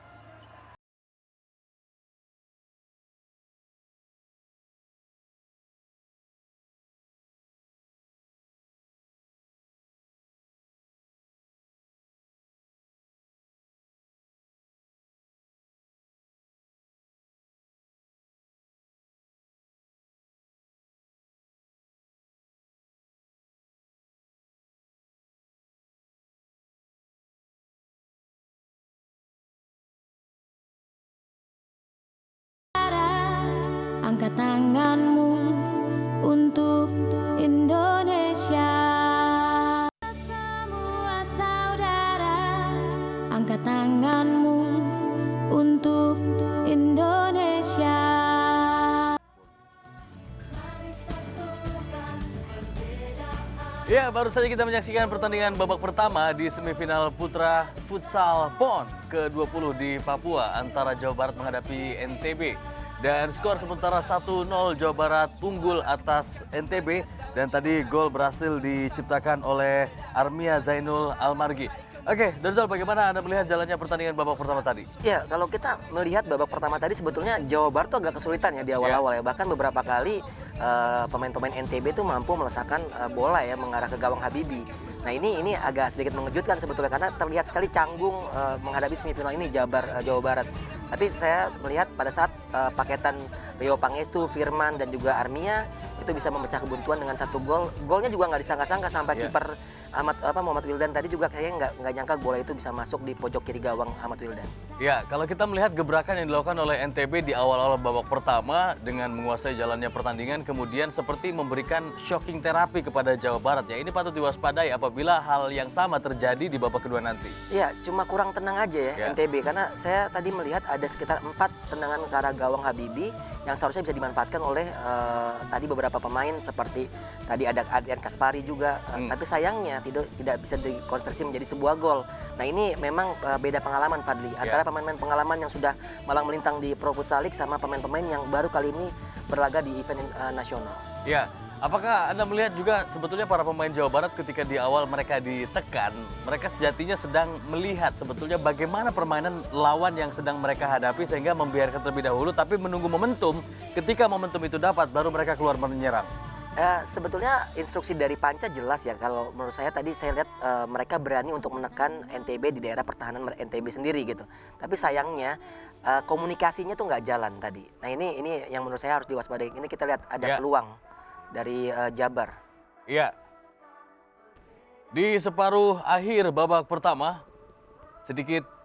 Angkat tanganmu untuk Indonesia. Semua saudara, angkat tanganmu untuk Indonesia. Ya, baru saja kita menyaksikan pertandingan babak pertama di semifinal Putra Futsal PON ke-20 di Papua antara Jawa Barat menghadapi NTB. Dan skor sementara 1-0 Jawa Barat unggul atas NTB dan tadi gol berhasil diciptakan oleh Armia Zainul Almargi. Oke, Donzal, bagaimana Anda melihat jalannya pertandingan babak pertama tadi? Ya, kalau kita melihat babak pertama tadi sebetulnya Jawa Barat tuh agak kesulitan ya di awal-awal ya. Bahkan beberapa kali pemain-pemain NTB itu mampu melesakkan bola ya mengarah ke gawang Habibie. Nah ini agak sedikit mengejutkan sebetulnya karena terlihat sekali canggung menghadapi semifinal ini Jawa Barat. Tapi saya melihat pada saat paketan Rio Pangestu, Firman dan juga Armia itu bisa memecah kebuntuan dengan satu gol. Golnya juga nggak disangka-sangka sampai kiper Muhammad Wildan tadi juga kayaknya nggak nyangka bola itu bisa masuk di pojok kiri gawang Ahmad Wildan. Ya, kalau kita melihat gebrakan yang dilakukan oleh NTB di awal-awal babak pertama dengan menguasai jalannya pertandingan, kemudian seperti memberikan shocking terapi kepada Jawa Barat. Ya, ini patut diwaspadai apabila hal yang sama terjadi di babak kedua nanti. Iya, cuma kurang tenang aja ya NTB karena saya tadi melihat ada sekitar 4 tendangan ke arah gawang Habibie yang seharusnya bisa dimanfaatkan oleh tadi beberapa pemain seperti tadi ada Adrian Kaspari juga, tapi sayangnya tidak bisa dikonversi menjadi sebuah gol. Nah ini memang beda pengalaman Fadli antara pemain-pemain pengalaman yang sudah malang melintang di Pro Futsal League sama pemain-pemain yang baru kali ini berlaga di event nasional. Ya, apakah Anda melihat juga sebetulnya para pemain Jawa Barat ketika di awal mereka ditekan, mereka sejatinya sedang melihat sebetulnya bagaimana permainan lawan yang sedang mereka hadapi sehingga membiarkan terlebih dahulu tapi menunggu momentum, ketika momentum itu dapat baru mereka keluar menyerang. Sebetulnya instruksi dari Panca jelas ya. Kalau menurut saya tadi saya lihat mereka berani untuk menekan NTB di daerah pertahanan NTB sendiri gitu. Tapi sayangnya komunikasinya tuh nggak jalan tadi. Nah ini yang menurut saya harus diwaspadai. Ini kita lihat ada peluang dari Jabar. Iya. Di separuh akhir babak pertama sedikit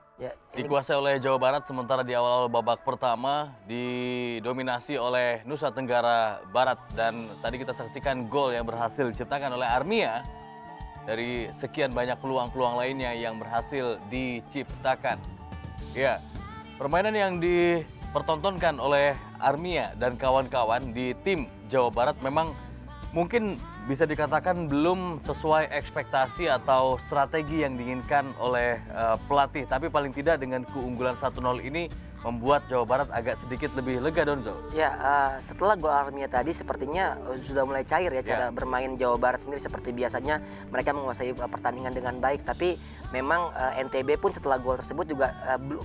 dikuasai oleh Jawa Barat, sementara di awal babak pertama didominasi oleh Nusa Tenggara Barat. Dan tadi kita saksikan gol yang berhasil diciptakan oleh Armia dari sekian banyak peluang-peluang lainnya yang berhasil diciptakan. Ya, permainan yang dipertontonkan oleh Armia dan kawan-kawan di tim Jawa Barat memang mungkin bisa dikatakan belum sesuai ekspektasi atau strategi yang diinginkan oleh pelatih. Tapi paling tidak dengan keunggulan 1-0 ini membuat Jawa Barat agak sedikit lebih lega, Donzo. Ya, setelah gol Armia tadi sepertinya sudah mulai cair ya cara bermain Jawa Barat sendiri. Seperti biasanya mereka menguasai pertandingan dengan baik, tapi memang NTB pun setelah gol tersebut juga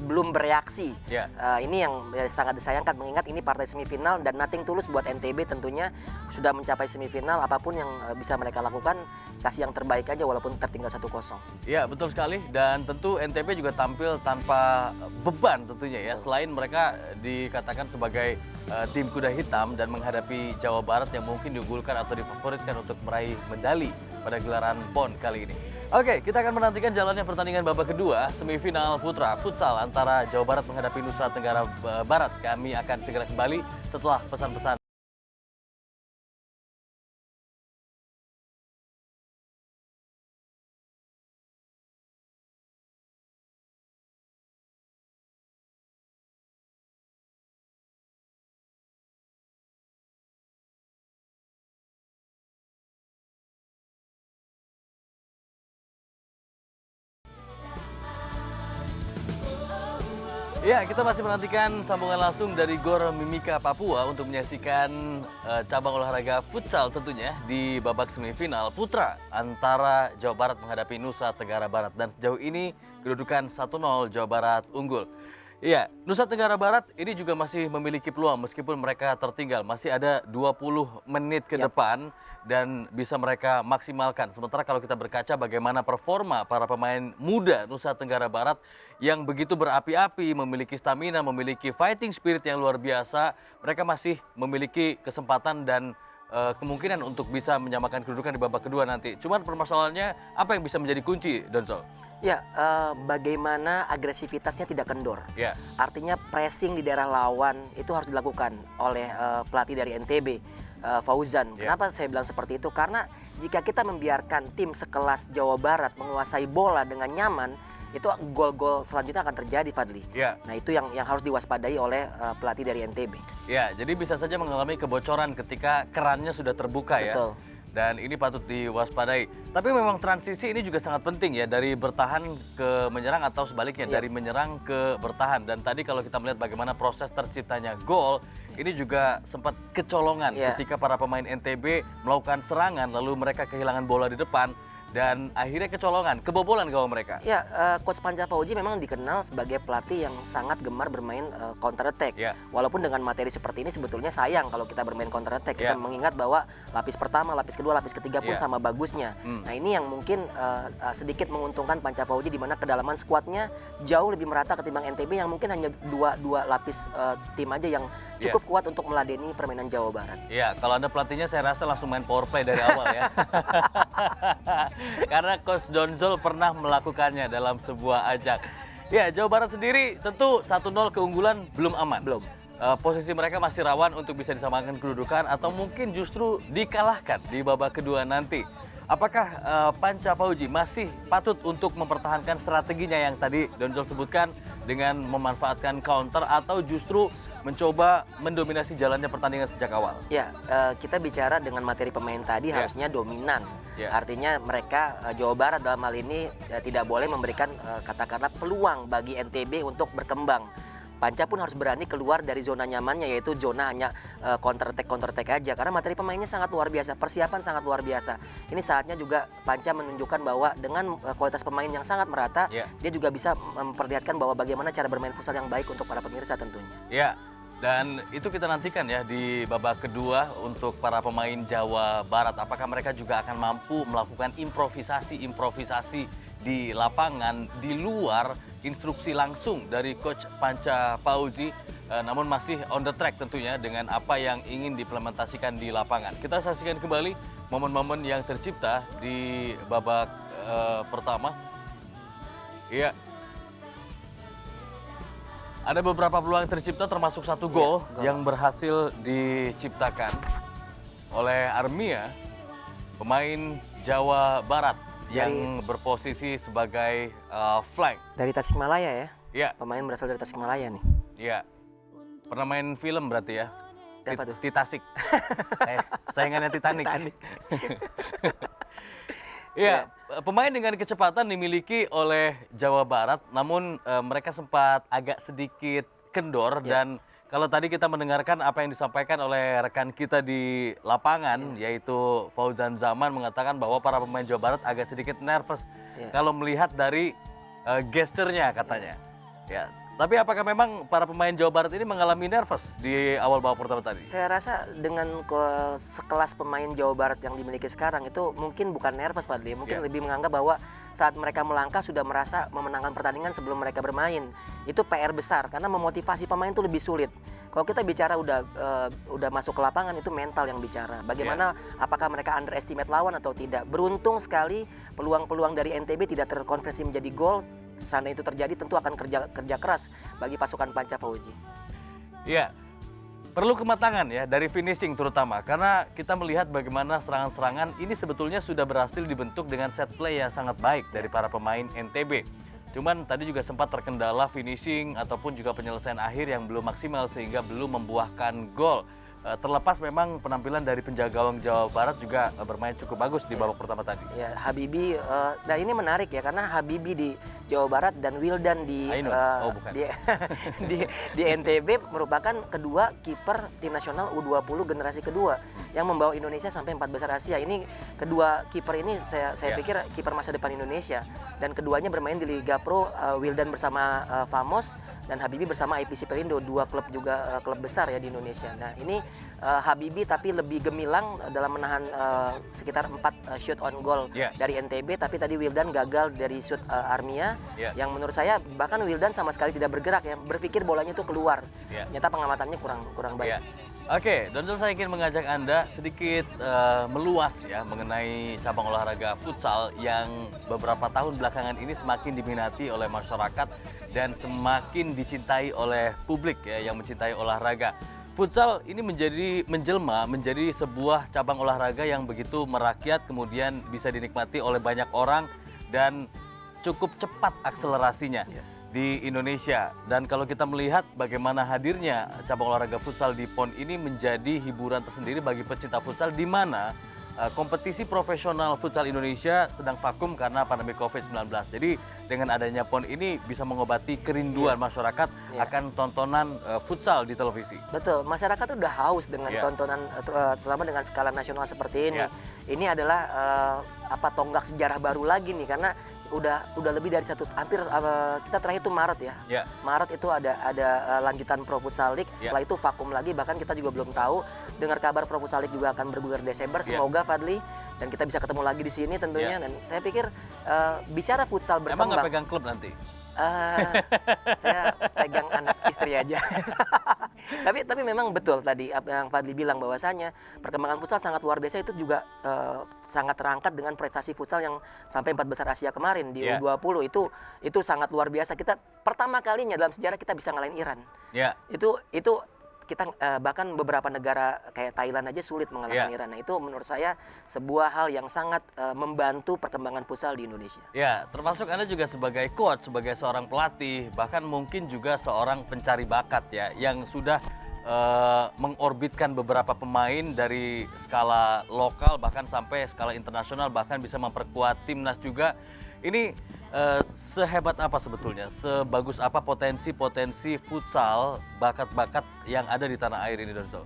belum bereaksi. Ini yang sangat disayangkan mengingat ini partai semifinal dan nothing tulus buat NTB tentunya. Sudah mencapai semifinal, apapun yang bisa mereka lakukan kasih yang terbaik aja walaupun tertinggal 1-0. Ya, betul sekali, dan tentu NTB juga tampil tanpa beban tentunya ya. Selain mereka dikatakan sebagai tim kuda hitam dan menghadapi Jawa Barat yang mungkin diunggulkan atau difavoritkan untuk meraih medali pada gelaran PON kali ini. Oke, kita akan menantikan jalannya pertandingan babak kedua semifinal Putra Futsal antara Jawa Barat menghadapi Nusa Tenggara Barat. Kami akan segera kembali setelah pesan-pesan. Ya, kita masih menantikan sambungan langsung dari Gor Mimika Papua untuk menyaksikan cabang olahraga futsal tentunya di babak semifinal putra antara Jawa Barat menghadapi Nusa Tenggara Barat. Dan sejauh ini kedudukan 1-0 Jawa Barat unggul. Iya, Nusa Tenggara Barat ini juga masih memiliki peluang meskipun mereka tertinggal. Masih ada 20 menit ke depan dan bisa mereka maksimalkan. Sementara kalau kita berkaca bagaimana performa para pemain muda Nusa Tenggara Barat yang begitu berapi-api, memiliki stamina, memiliki fighting spirit yang luar biasa, mereka masih memiliki kesempatan dan kemungkinan untuk bisa menyamakan kedudukan di babak kedua nanti. Cuman permasalahannya apa yang bisa menjadi kunci, Donzo? Ya, bagaimana agresivitasnya tidak kendor. Ya. Artinya pressing di daerah lawan itu harus dilakukan oleh pelatih dari NTB, Fauzan. Kenapa saya bilang seperti itu? Karena jika kita membiarkan tim sekelas Jawa Barat menguasai bola dengan nyaman, itu gol-gol selanjutnya akan terjadi, Fadli. Ya. Nah, itu yang harus diwaspadai oleh pelatih dari NTB. Ya, jadi bisa saja mengalami kebocoran ketika kerannya sudah terbuka ya. Betul. Dan ini patut diwaspadai. Tapi memang transisi ini juga sangat penting ya, dari bertahan ke menyerang atau sebaliknya, dari menyerang ke bertahan. Dan tadi kalau kita melihat bagaimana proses terciptanya gol, ini juga sempat kecolongan ketika para pemain NTB melakukan serangan, lalu mereka kehilangan bola di depan. Dan akhirnya kecolongan, kebobolan gawang mereka. Ya, Coach Panca Fauji memang dikenal sebagai pelatih yang sangat gemar bermain counter attack. Walaupun dengan materi seperti ini sebetulnya sayang kalau kita bermain counter attack. Kita mengingat bahwa lapis pertama, lapis kedua, lapis ketiga pun sama bagusnya. Nah, ini yang mungkin sedikit menguntungkan Panca Fauji, di mana kedalaman skuadnya jauh lebih merata ketimbang NTB yang mungkin hanya dua lapis tim aja yang cukup kuat untuk meladeni permainan Jawa Barat. Iya, kalau Anda pelatihnya saya rasa langsung main power play dari awal ya. Karena Coach Donzol pernah melakukannya dalam sebuah ajang. Ya, Jawa Barat sendiri tentu 1-0 keunggulan belum aman. Belum. Posisi mereka masih rawan untuk bisa disamakan kedudukan atau mungkin justru dikalahkan di babak kedua nanti. Apakah Panca Fauji masih patut untuk mempertahankan strateginya yang tadi Donzol sebutkan dengan memanfaatkan counter atau justru mencoba mendominasi jalannya pertandingan sejak awal? Ya, kita bicara dengan materi pemain tadi harusnya dominan. Artinya mereka Jawa Barat dalam hal ini tidak boleh memberikan katakanlah peluang bagi NTB untuk berkembang. Panca pun harus berani keluar dari zona nyamannya, yaitu zona hanya counter attack aja, karena materi pemainnya sangat luar biasa, persiapan sangat luar biasa. Ini saatnya juga Panca menunjukkan bahwa dengan kualitas pemain yang sangat merata, dia juga bisa memperlihatkan bahwa bagaimana cara bermain futsal yang baik untuk para pemirsa tentunya. Ya. Dan itu kita nantikan ya di babak kedua untuk para pemain Jawa Barat. Apakah mereka juga akan mampu melakukan improvisasi di lapangan di luar instruksi langsung dari Coach Panca Fauji, namun masih on the track tentunya dengan apa yang ingin diimplementasikan di lapangan. Kita saksikan kembali momen-momen yang tercipta di babak pertama. Iya. Ada beberapa peluang tercipta termasuk satu gol yang berhasil diciptakan oleh Armia, pemain Jawa Barat yang berposisi sebagai flank. Dari Tasikmalaya ya? Iya. Pemain berasal dari Tasikmalaya nih. Iya. Pernah main film berarti ya? Siapa tuh? Titasik. Saingannya Titanic. Iya, pemain dengan kecepatan dimiliki oleh Jawa Barat, namun mereka sempat agak sedikit kendor dan kalau tadi kita mendengarkan apa yang disampaikan oleh rekan kita di lapangan, yaitu Fauzan Zaman mengatakan bahwa para pemain Jawa Barat agak sedikit nervous kalau melihat dari gesturnya katanya. Ya. Tapi apakah memang para pemain Jawa Barat ini mengalami nervous di awal babak pertama tadi? Saya rasa dengan sekelas pemain Jawa Barat yang dimiliki sekarang itu mungkin bukan nervous, Fadli. Mungkin lebih menganggap bahwa saat mereka melangkah sudah merasa memenangkan pertandingan sebelum mereka bermain. Itu PR besar karena memotivasi pemain itu lebih sulit. Kalau kita bicara udah masuk ke lapangan itu mental yang bicara. Bagaimana apakah mereka underestimate lawan atau tidak. Beruntung sekali peluang-peluang dari NTB tidak terkonversi menjadi gol. Seandainya itu terjadi tentu akan kerja keras bagi pasukan Panca Fauji. Iya, perlu kematangan ya dari finishing terutama. Karena kita melihat bagaimana serangan-serangan ini sebetulnya sudah berhasil dibentuk dengan set play yang sangat baik dari para pemain NTB. Cuman tadi juga sempat terkendala finishing ataupun juga penyelesaian akhir yang belum maksimal sehingga belum membuahkan gol. Terlepas memang penampilan dari penjaga gawang Jawa Barat juga bermain cukup bagus di babak pertama tadi. Ya, Habibi, nah ini menarik ya karena Habibi di Jawa Barat dan Wildan di di NTB merupakan kedua kiper tim nasional U20 generasi kedua yang membawa Indonesia sampai 4 besar Asia. Ini kedua kiper ini saya pikir kiper masa depan Indonesia dan keduanya bermain di Liga Pro, Wildan bersama Famos dan Habibi bersama IPC Pelindo, dua klub juga klub besar ya di Indonesia. Nah, ini Habibi tapi lebih gemilang dalam menahan sekitar 4 shoot on goal dari NTB, tapi tadi Wildan gagal dari shoot Armia yang menurut saya bahkan Wildan sama sekali tidak bergerak ya, berpikir bolanya itu keluar. Ternyata pengamatannya kurang baik. Oke, Donzel, saya ingin mengajak Anda sedikit meluas ya mengenai cabang olahraga futsal yang beberapa tahun belakangan ini semakin diminati oleh masyarakat dan semakin dicintai oleh publik ya yang mencintai olahraga. Futsal ini menjelma menjadi sebuah cabang olahraga yang begitu merakyat, kemudian bisa dinikmati oleh banyak orang dan cukup cepat akselerasinya di Indonesia. Dan kalau kita melihat bagaimana hadirnya cabang olahraga futsal di PON ini menjadi hiburan tersendiri bagi pecinta futsal, di mana kompetisi profesional futsal Indonesia sedang vakum karena pandemi COVID-19. Jadi dengan adanya PON ini bisa mengobati kerinduan masyarakat akan tontonan futsal di televisi. Betul, masyarakat udah haus dengan tontonan terutama dengan skala nasional seperti ini. Ini adalah tonggak sejarah baru lagi nih, karena udah lebih dari hampir kita terakhir itu Maret ya. Maret itu ada lanjutan Pro Futsal League. Setelah itu vakum lagi, bahkan kita juga belum tahu. Dengar kabar Pro Futsal League juga akan bergulir Desember. Semoga Fadli dan kita bisa ketemu lagi di sini tentunya. Dan saya pikir bicara futsal berkembang. Emang nggak pegang klub nanti? Saya pegang anak istri aja. tapi memang betul tadi apa yang Fadli bilang, bahwasanya perkembangan futsal sangat luar biasa. Itu juga sangat terangkat dengan prestasi futsal yang sampai 4 besar Asia kemarin di U20. Itu sangat luar biasa. Kita pertama kalinya dalam sejarah kita bisa ngalahin Iran. Itu kita bahkan beberapa negara kayak Thailand aja sulit mengalahkan Iran. Nah, itu menurut saya sebuah hal yang sangat membantu perkembangan futsal di Indonesia. Ya, termasuk Anda juga sebagai coach, sebagai seorang pelatih, bahkan mungkin juga seorang pencari bakat ya, yang sudah mengorbitkan beberapa pemain dari skala lokal bahkan sampai skala internasional, bahkan bisa memperkuat timnas juga. Ini sehebat apa sebetulnya, sebagus apa potensi-potensi futsal, bakat-bakat yang ada di tanah air ini, Donzel?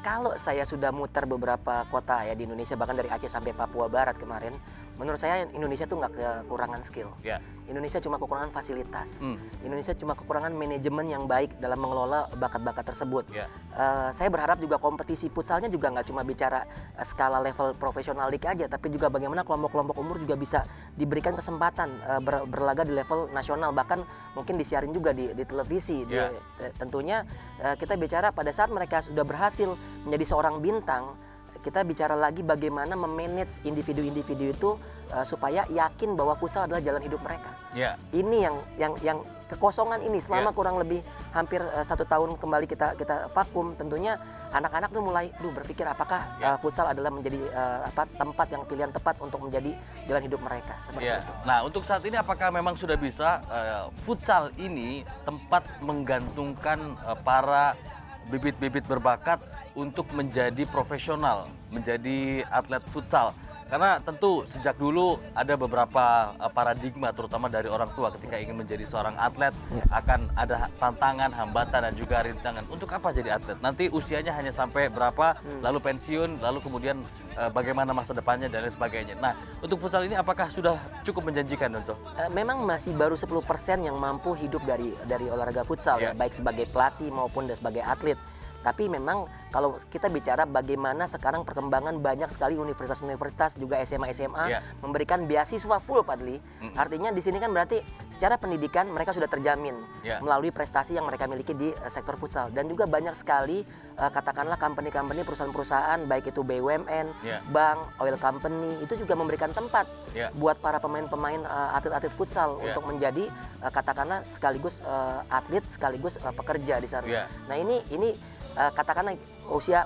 Kalau saya sudah muter beberapa kota ya di Indonesia, bahkan dari Aceh sampai Papua Barat kemarin, menurut saya Indonesia tuh nggak kekurangan skill. Indonesia cuma kekurangan fasilitas. Indonesia cuma kekurangan manajemen yang baik dalam mengelola bakat-bakat tersebut. Saya berharap juga kompetisi futsalnya juga nggak cuma bicara skala level profesional league aja, tapi juga bagaimana kelompok-kelompok umur juga bisa diberikan kesempatan berlaga di level nasional, bahkan mungkin disiarin juga di televisi. Tentunya kita bicara pada saat mereka sudah berhasil menjadi seorang bintang, kita bicara lagi bagaimana memanage individu-individu itu supaya yakin bahwa futsal adalah jalan hidup mereka. Ini yang kekosongan ini selama kurang lebih hampir 1 tahun kembali kita vakum. Tentunya anak-anak tuh mulai berpikir apakah futsal adalah menjadi tempat yang pilihan tepat untuk menjadi jalan hidup mereka seperti itu. Nah, untuk saat ini apakah memang sudah bisa futsal ini tempat menggantungkan para bibit-bibit berbakat untuk menjadi profesional, menjadi atlet futsal? Karena tentu sejak dulu ada beberapa paradigma, terutama dari orang tua ketika ingin menjadi seorang atlet akan ada tantangan, hambatan dan juga rintangan. Untuk apa jadi atlet? Nanti usianya hanya sampai berapa, lalu pensiun, lalu kemudian bagaimana masa depannya dan lain sebagainya. Nah, untuk futsal ini apakah sudah cukup menjanjikan, Donzo? Memang masih baru 10% yang mampu hidup dari olahraga futsal ya, baik sebagai pelatih maupun sebagai atlet. Tapi memang kalau kita bicara bagaimana sekarang perkembangan, banyak sekali universitas-universitas juga SMA memberikan beasiswa full, Fadli. Artinya di sini kan berarti secara pendidikan mereka sudah terjamin melalui prestasi yang mereka miliki di sektor futsal. Dan juga banyak sekali katakanlah company-company, perusahaan-perusahaan baik itu BUMN, bank, oil company, itu juga memberikan tempat buat para pemain-pemain atlet-atlet futsal untuk menjadi katakanlah sekaligus atlet sekaligus pekerja di sana. Nah, ini katakanlah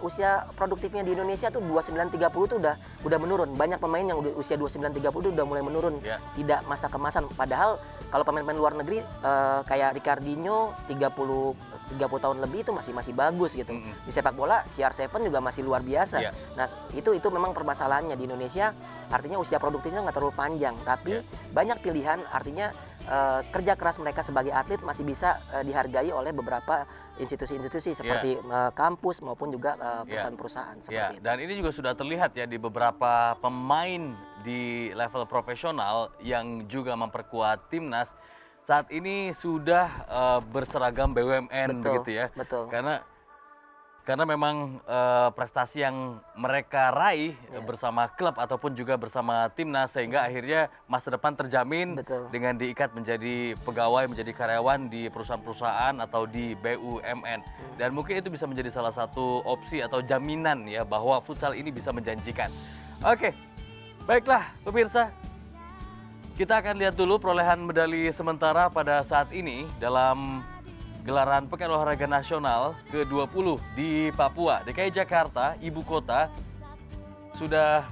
usia produktifnya di Indonesia tuh 29-30 tuh udah menurun. Banyak pemain yang usia 29-30 udah mulai menurun, tidak masa kemasan. Padahal kalau pemain-pemain luar negeri kayak Ricardinho 30 tahun lebih itu masih bagus gitu. Di sepak bola CR7 juga masih luar biasa. Nah, itu memang permasalahannya di Indonesia. Artinya usia produktifnya nggak terlalu panjang, tapi banyak pilihan. Artinya kerja keras mereka sebagai atlet masih bisa dihargai oleh beberapa institusi-institusi seperti kampus maupun juga perusahaan-perusahaan seperti itu. Dan ini juga sudah terlihat ya di beberapa pemain di level profesional yang juga memperkuat timnas saat ini sudah berseragam BUMN begitu ya. Betul. Karena karena memang prestasi yang mereka raih bersama klub ataupun juga bersama timnas sehingga akhirnya masa depan terjamin dengan diikat menjadi pegawai, menjadi karyawan di perusahaan-perusahaan atau di BUMN. Dan mungkin itu bisa menjadi salah satu opsi atau jaminan ya bahwa futsal ini bisa menjanjikan. Oke, baiklah pemirsa. Kita akan lihat dulu perolehan medali sementara pada saat ini dalam gelaran Pekan Olahraga Nasional ke-20 di Papua. DKI Jakarta, ibu kota, sudah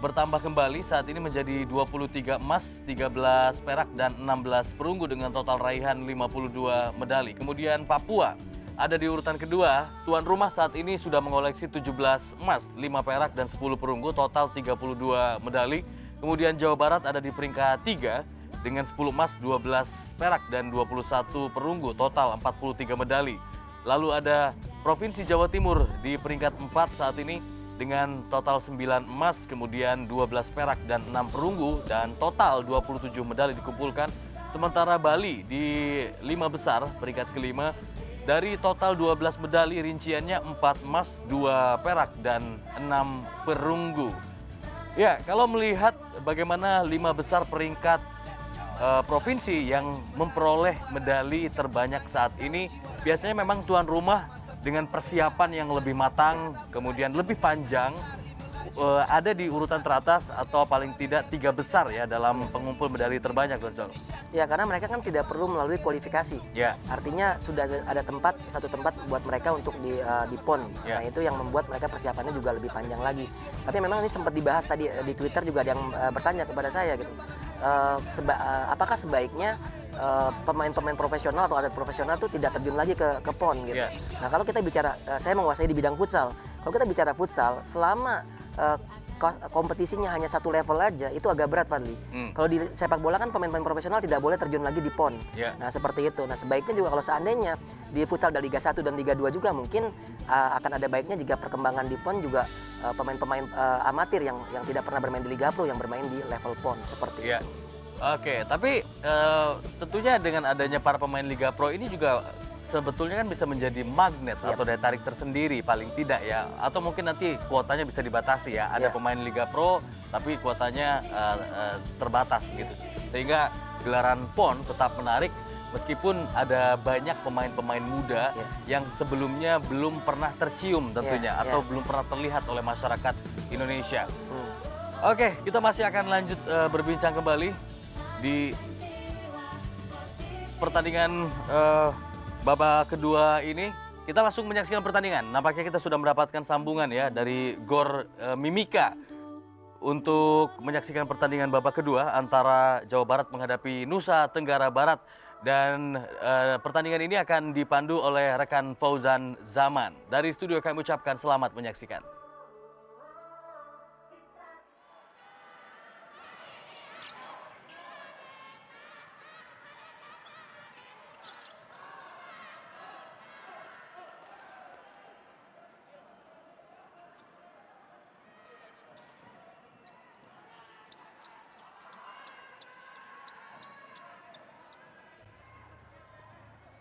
bertambah kembali saat ini menjadi 23 emas, 13 perak, dan 16 perunggu dengan total raihan 52 medali. Kemudian Papua ada di urutan kedua, tuan rumah saat ini sudah mengoleksi 17 emas, 5 perak, dan 10 perunggu, total 32 medali. Kemudian Jawa Barat ada di peringkat 3, dengan 10 emas, 12 perak, dan 21 perunggu, total 43 medali. Lalu ada Provinsi Jawa Timur di peringkat 4 saat ini dengan total 9 emas, kemudian 12 perak, dan 6 perunggu, dan total 27 medali dikumpulkan. Sementara Bali di 5 besar, peringkat kelima, dari total 12 medali rinciannya 4 emas, 2 perak, dan 6 perunggu. Ya, kalau melihat bagaimana 5 besar peringkat provinsi yang memperoleh medali terbanyak saat ini, biasanya memang tuan rumah dengan persiapan yang lebih matang, kemudian lebih panjang, ada di urutan teratas atau paling tidak 3 besar ya dalam pengumpul medali terbanyak, Don Col. Ya, karena mereka kan tidak perlu melalui kualifikasi. Ya. Artinya sudah ada satu tempat buat mereka untuk di PON. Ya. Nah, itu yang membuat mereka persiapannya juga lebih panjang lagi. Tapi memang ini sempat dibahas tadi di Twitter, juga ada yang bertanya kepada saya gitu. Apakah sebaiknya pemain-pemain profesional atau atlet profesional itu tidak terjun lagi ke PON gitu. Yeah. Nah, kalau kita bicara, saya menguasai di bidang futsal. Kalau kita bicara futsal, selama kompetisinya hanya satu level aja, itu agak berat, Fadli. Kalau di sepak bola kan pemain-pemain profesional tidak boleh terjun lagi di PON. Yeah. Nah, seperti itu. Nah, sebaiknya juga kalau seandainya di futsal dari Liga 1 dan Liga 2 juga mungkin akan ada baiknya jika perkembangan di PON juga pemain-pemain amatir yang tidak pernah bermain di Liga Pro yang bermain di level PON seperti Yeah. itu. Oke, tapi tentunya dengan adanya para pemain Liga Pro ini juga sebetulnya kan bisa menjadi magnet atau daya tarik tersendiri paling tidak ya. Atau mungkin nanti kuotanya bisa dibatasi ya. Ada pemain Liga Pro tapi kuotanya terbatas gitu. Sehingga gelaran PON tetap menarik meskipun ada banyak pemain-pemain muda yang sebelumnya belum pernah tercium tentunya atau belum pernah terlihat oleh masyarakat Indonesia. Oke, kita masih akan lanjut berbincang kembali di pertandingan babak kedua ini. Kita langsung menyaksikan pertandingan. Nampaknya kita sudah mendapatkan sambungan ya dari Gor Mimika untuk menyaksikan pertandingan babak kedua antara Jawa Barat menghadapi Nusa Tenggara Barat. Dan pertandingan ini akan dipandu oleh rekan Fauzan Zaman. Dari studio kami ucapkan selamat menyaksikan.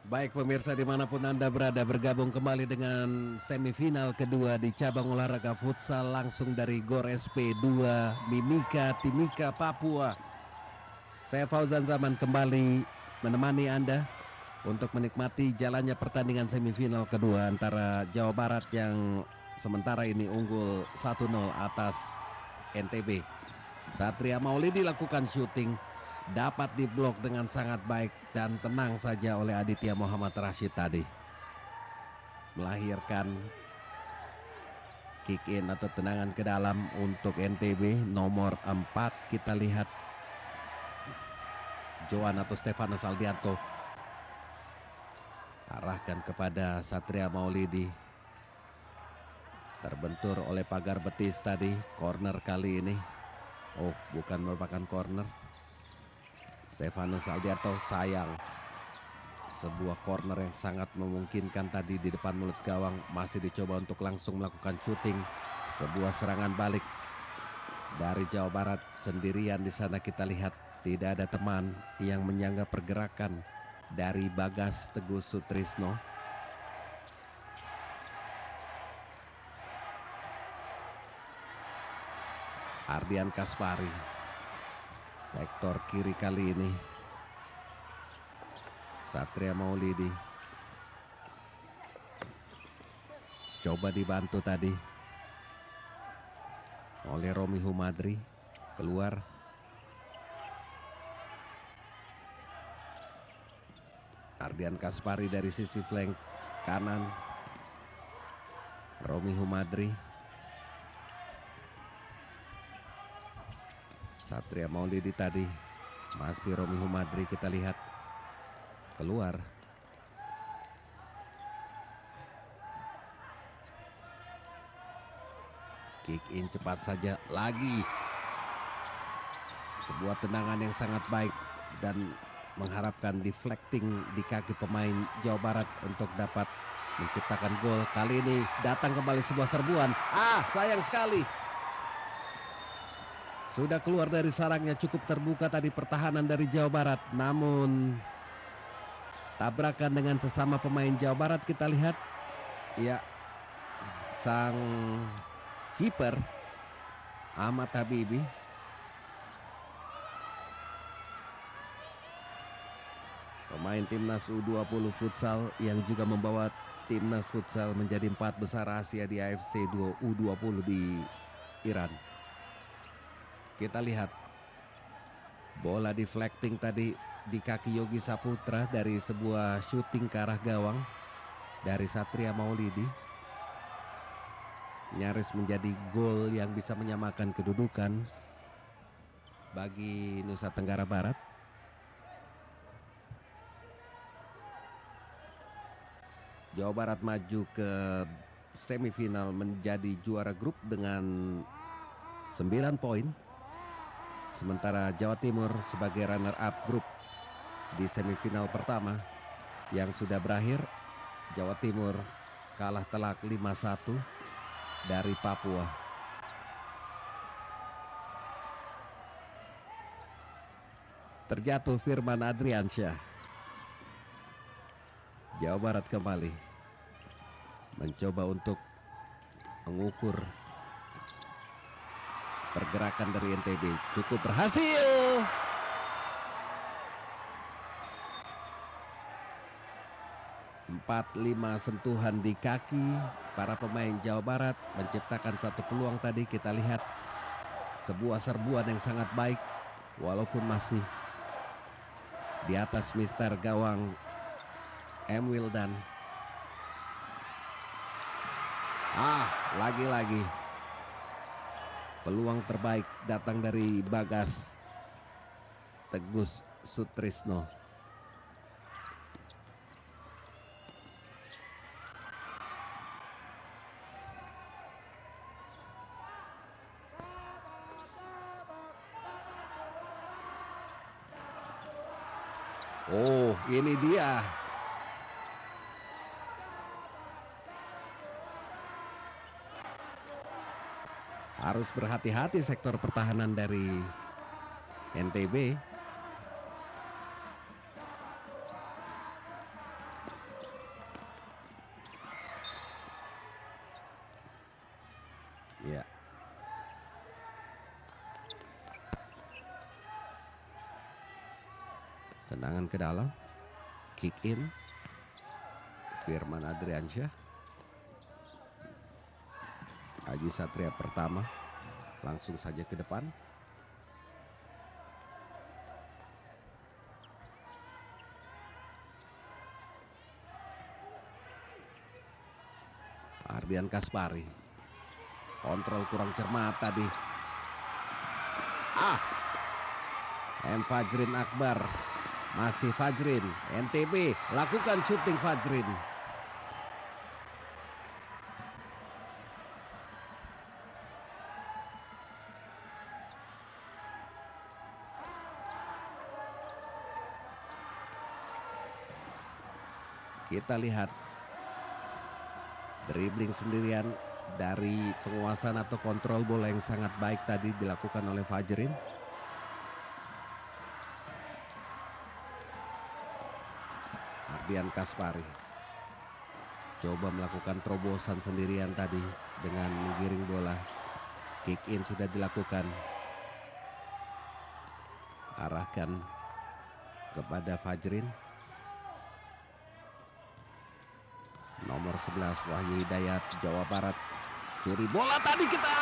Baik pemirsa dimanapun Anda berada, bergabung kembali dengan semifinal kedua di cabang olahraga futsal langsung dari Gor SP 2 Mimika Timika Papua. Saya Fauzan Zaman kembali menemani Anda untuk menikmati jalannya pertandingan semifinal kedua antara Jawa Barat yang sementara ini unggul 1-0 atas NTB. Satria Maulidi lakukan syuting, dapat diblok dengan sangat baik dan tenang saja oleh Aditya Muhammad Rashid tadi. Melahirkan kick in atau tendangan ke dalam untuk NTB nomor 4. Kita lihat Joan atau Stefanus Aldianto arahkan kepada Satria Maulidi. Terbentur oleh pagar betis tadi. Corner kali ini. Oh, bukan merupakan corner. Stefanus Aldianto, sayang. Sebuah corner yang sangat memungkinkan tadi di depan mulut gawang. Masih dicoba untuk langsung melakukan shooting. Sebuah serangan balik dari Jawa Barat sendirian di sana. Kita lihat tidak ada teman yang menyangga pergerakan dari Bagas Teguh Sutrisno. Ardian Kaspari. Sektor kiri kali ini Satria Maulidi. Coba dibantu tadi oleh Romi Humadri. Keluar. Ardian Kaspari dari sisi flank kanan. Romi Humadri. Satria Maulidi tadi. Masih Romi Humadri, kita lihat. Keluar. Kick in cepat saja. Lagi. Sebuah tendangan yang sangat baik. Dan mengharapkan deflecting di kaki pemain Jawa Barat untuk dapat menciptakan gol. Kali ini datang kembali sebuah serbuan. Sayang sekali. Sudah keluar dari sarangnya, cukup terbuka tadi pertahanan dari Jawa Barat. Namun tabrakan dengan sesama pemain Jawa Barat kita lihat. Ya, sang kiper Ahmad Habibi. Pemain timnas U20 futsal yang juga membawa timnas futsal menjadi 4 besar Asia di AFC U20 di Iran. Kita lihat bola deflecting tadi di kaki Yogi Saputra dari sebuah syuting ke arah gawang dari Satria Maulidi. Nyaris menjadi gol yang bisa menyamakan kedudukan bagi Nusa Tenggara Barat. Jawa Barat maju ke semifinal menjadi juara grup dengan 9 poin. Sementara Jawa Timur sebagai runner up grup di semifinal pertama yang sudah berakhir. Jawa Timur kalah telak 5-1 dari Papua. Terjatuh Firman Adriansyah. Jawa Barat kembali mencoba untuk mengukur pergerakan dari NTB. Cukup berhasil. Empat lima sentuhan di kaki para pemain Jawa Barat menciptakan satu peluang tadi. Kita lihat sebuah serbuan yang sangat baik walaupun masih di atas mister gawang M. Wildan. Lagi-lagi peluang terbaik datang dari Bagas Tegus Sutrisno. Ini dia. Harus berhati-hati sektor pertahanan dari NTB. Ya. Tendangan ke dalam. Kick in. Firman Adriansyah. Aji Satria pertama. Langsung saja ke depan. Ardian Kaspari. Kontrol kurang cermat tadi. M. Fajrin Akbar. Masih Fajrin. NTB lakukan syuting Fajrin. Kita lihat dribbling sendirian dari penguasaan atau kontrol bola yang sangat baik tadi dilakukan oleh Fajrin. Ardian Kaspari coba melakukan terobosan sendirian tadi dengan menggiring bola. Kick in sudah dilakukan. Arahkan kepada Fajrin. Nomor 11 Wahyu Hidayat, Jawa Barat. Curi bola tadi kita.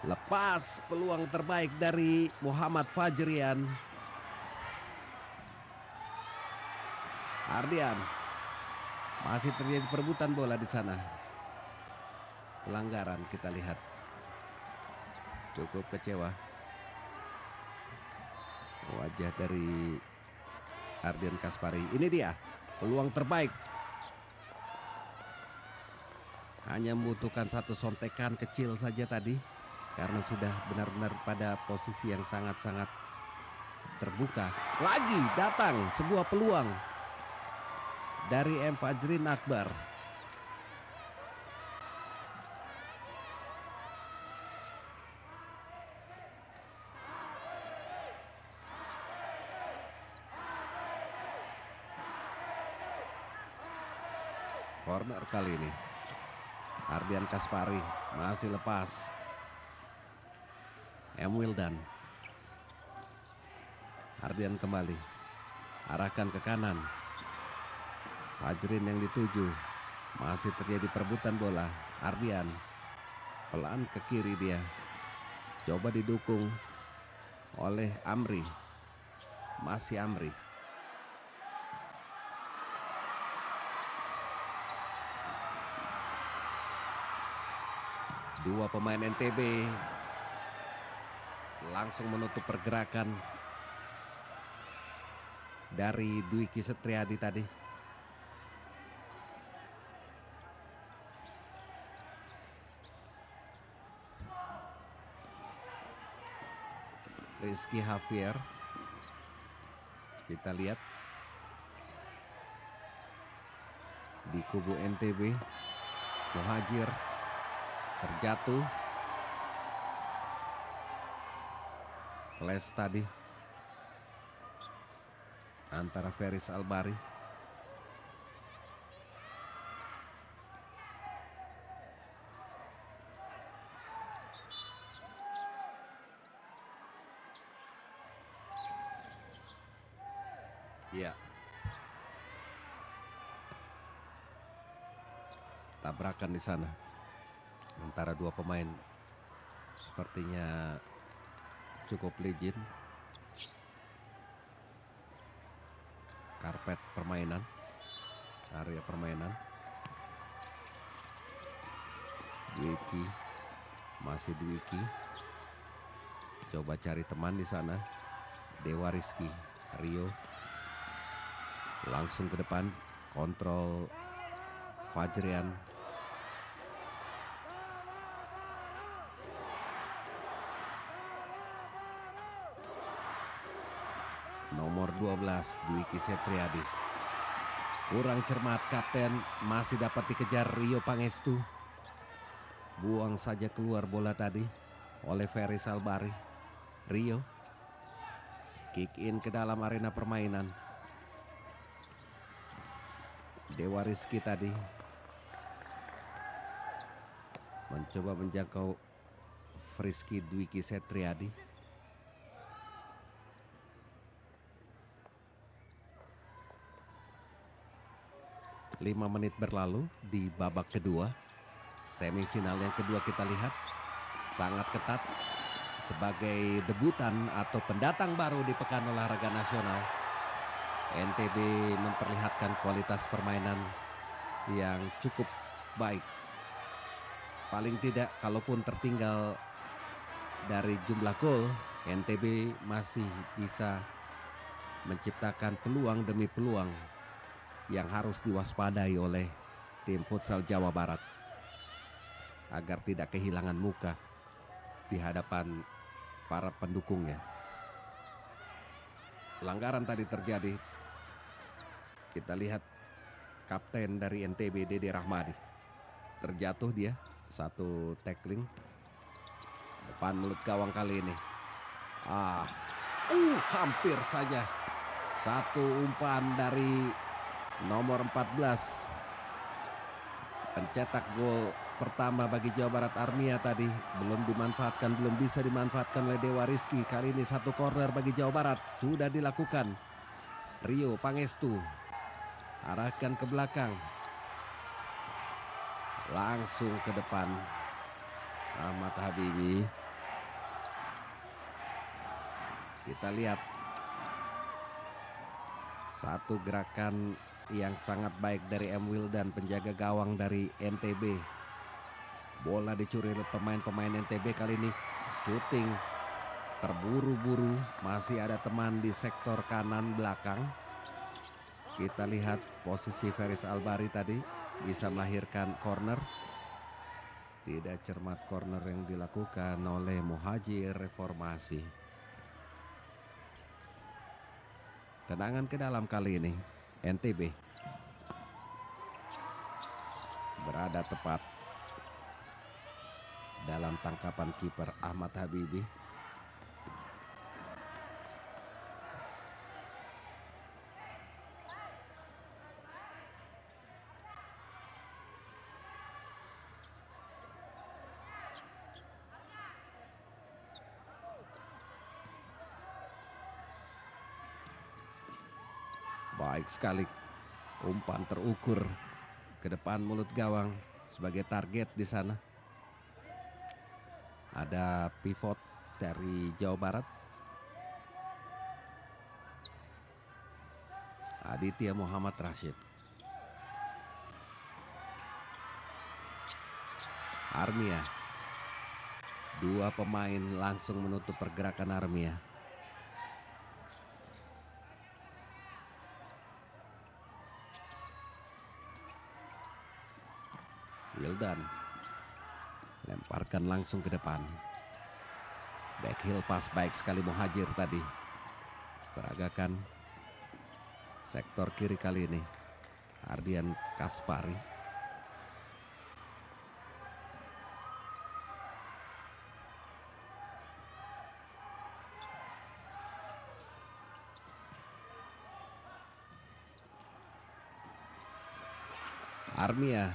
Lepas peluang terbaik dari Muhammad Fajrian. Ardian. Masih terjadi perebutan bola di sana. Pelanggaran kita lihat. Cukup kecewa. Wajah dari Ardian Kaspari. Ini dia peluang terbaik. Hanya membutuhkan satu sontekan kecil saja tadi. Karena sudah benar-benar pada posisi yang sangat-sangat terbuka. Lagi datang sebuah peluang dari M. Fajrin Akbar. Corner kali ini. Ardian Kaspari masih lepas. M. Wildan. Ardian kembali. Arahkan ke kanan. Fajrin yang dituju. Masih terjadi perebutan bola. Ardian. Pelan ke kiri dia. Coba didukung oleh Amri. Masih Amri. Dua pemain NTB langsung menutup pergerakan dari Dwiki Setriadi tadi. Rizky Javier. Kita lihat di kubu NTB. Muhajir terjatuh. Les tadi antara Feris Albari. Ya. Tabrakan di sana antara dua pemain sepertinya cukup legend. Karpet permainan, area permainan. Dwiki, masih Dwiki. Coba cari teman di sana. Dewa Rizky, Rio. Langsung ke depan, kontrol Fajrian. Nomor 12 Dwiki Setriadi. Kurang cermat kapten, masih dapat dikejar Rio Pangestu. Buang saja keluar bola tadi oleh Feris Albari. Rio kick in ke dalam arena permainan. Dewa Rizky tadi mencoba menjangkau Frisky Dwiki Setriadi. 5 menit berlalu di babak kedua. Semifinal yang kedua kita lihat sangat ketat. Sebagai debutan atau pendatang baru di Pekan Olahraga Nasional, NTB memperlihatkan kualitas permainan yang cukup baik. Paling tidak kalaupun tertinggal dari jumlah gol, NTB masih bisa menciptakan peluang demi peluang yang harus diwaspadai oleh tim futsal Jawa Barat agar tidak kehilangan muka di hadapan para pendukungnya. Pelanggaran tadi terjadi. Kita lihat kapten dari NTB Dede Rahmadi. Terjatuh dia, satu tackling depan mulut gawang kali ini. Hampir saja satu umpan dari nomor 14 Pencetak gol pertama bagi Jawa Barat Armia tadi belum dimanfaatkan, belum bisa dimanfaatkan oleh Dewa Rizky. Kali ini satu corner bagi Jawa Barat sudah dilakukan. Rio Pangestu arahkan ke belakang, langsung ke depan. Ahmad Habibi. Kita lihat satu gerakan yang sangat baik dari M. Wildan, penjaga gawang dari NTB. Bola dicuri oleh pemain-pemain NTB kali ini. Shooting terburu-buru, masih ada teman di sektor kanan belakang. Kita lihat posisi Feris Albari tadi bisa melahirkan corner. Tidak cermat corner yang dilakukan oleh Muhajir Reformasi. Tendangan ke dalam kali ini. NTB berada tepat dalam tangkapan kiper Ahmad Habibi. Baik sekali, umpan terukur ke depan mulut gawang sebagai target di sana. Ada pivot dari Jawa Barat, Aditya Muhammad Rashid. Armia, dua pemain langsung menutup pergerakan Armia. Wildan lemparkan langsung ke depan. Backheel pass baik sekali Muhajir tadi. Peragakan sektor kiri kali ini Ardian Kaspari. Armia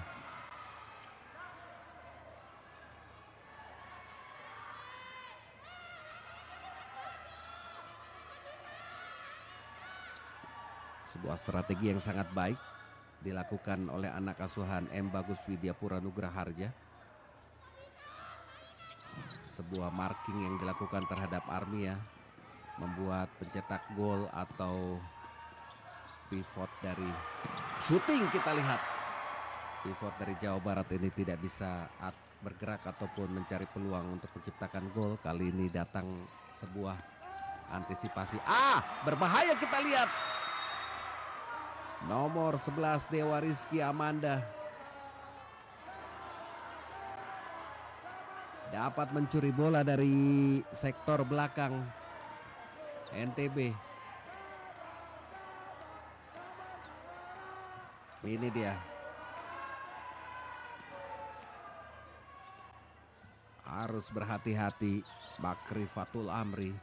sebuah strategi yang sangat baik dilakukan oleh anak asuhan M. Bagus Widyapura Nugraharja. Sebuah marking yang dilakukan terhadap Armia membuat pencetak gol atau pivot dari shooting, kita lihat pivot dari Jawa Barat ini tidak bisa bergerak ataupun mencari peluang untuk menciptakan gol. Kali ini datang sebuah antisipasi. Berbahaya, kita lihat. Nomor 11 Dewa Rizky Amanda dapat mencuri bola dari sektor belakang NTB. Ini dia. Harus berhati-hati Bakri Fatul Amri.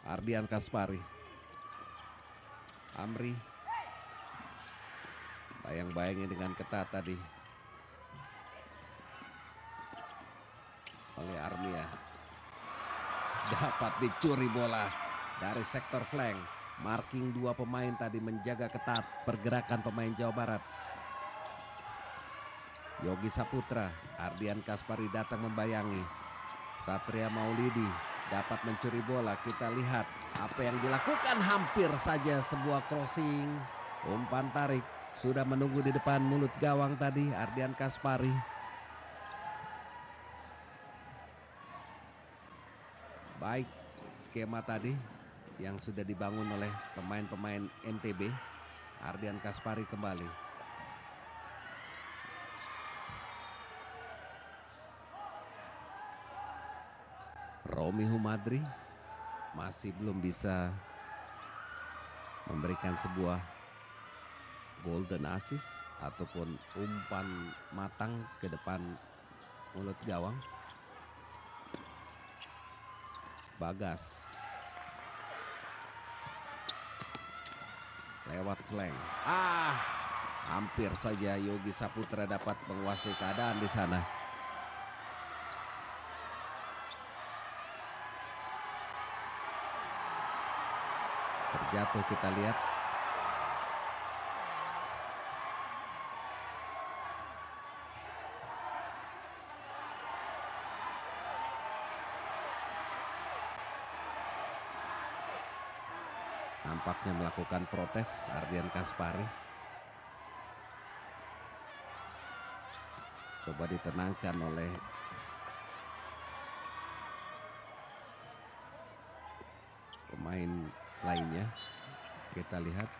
Ardian Kaspari. Amri bayang-bayangin dengan ketat tadi oleh Armia. Dapat dicuri bola dari sektor flank. Marking dua pemain tadi menjaga ketat pergerakan pemain Jawa Barat. Yogi Saputra, Ardian Kaspari datang membayangi. Satria Maulidi dapat mencuri bola. Kita lihat apa yang dilakukan, hampir saja sebuah crossing. Umpan tarik sudah menunggu di depan mulut gawang tadi Ardian Kaspari. Baik skema tadi yang sudah dibangun oleh pemain-pemain NTB. Ardian Kaspari kembali. Romi Humadri masih belum bisa memberikan sebuah golden assist ataupun umpan matang ke depan mulut gawang. Bagas lewat flank. Hampir saja Yogi Saputra dapat menguasai keadaan di sana. Terjatuh, kita lihat. Nampaknya melakukan protes Ardian Kaspari. Coba ditenangkan oleh pemain lainnya. Kita lihat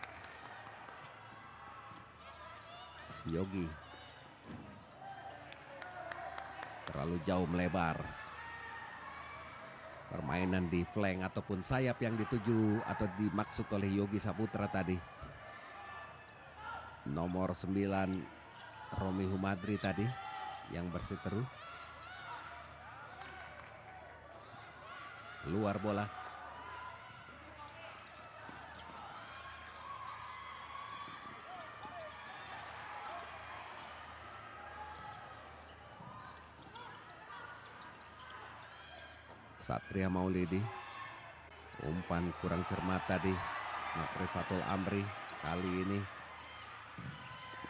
Yogi terlalu jauh melebar. Permainan di flank ataupun sayap yang dituju atau dimaksud oleh Yogi Saputra tadi. Nomor 9 Romi Humadri tadi yang bersiteru. Luar bola. Satria Maulidi, umpan kurang cermat tadi. Makrifatul Amri kali ini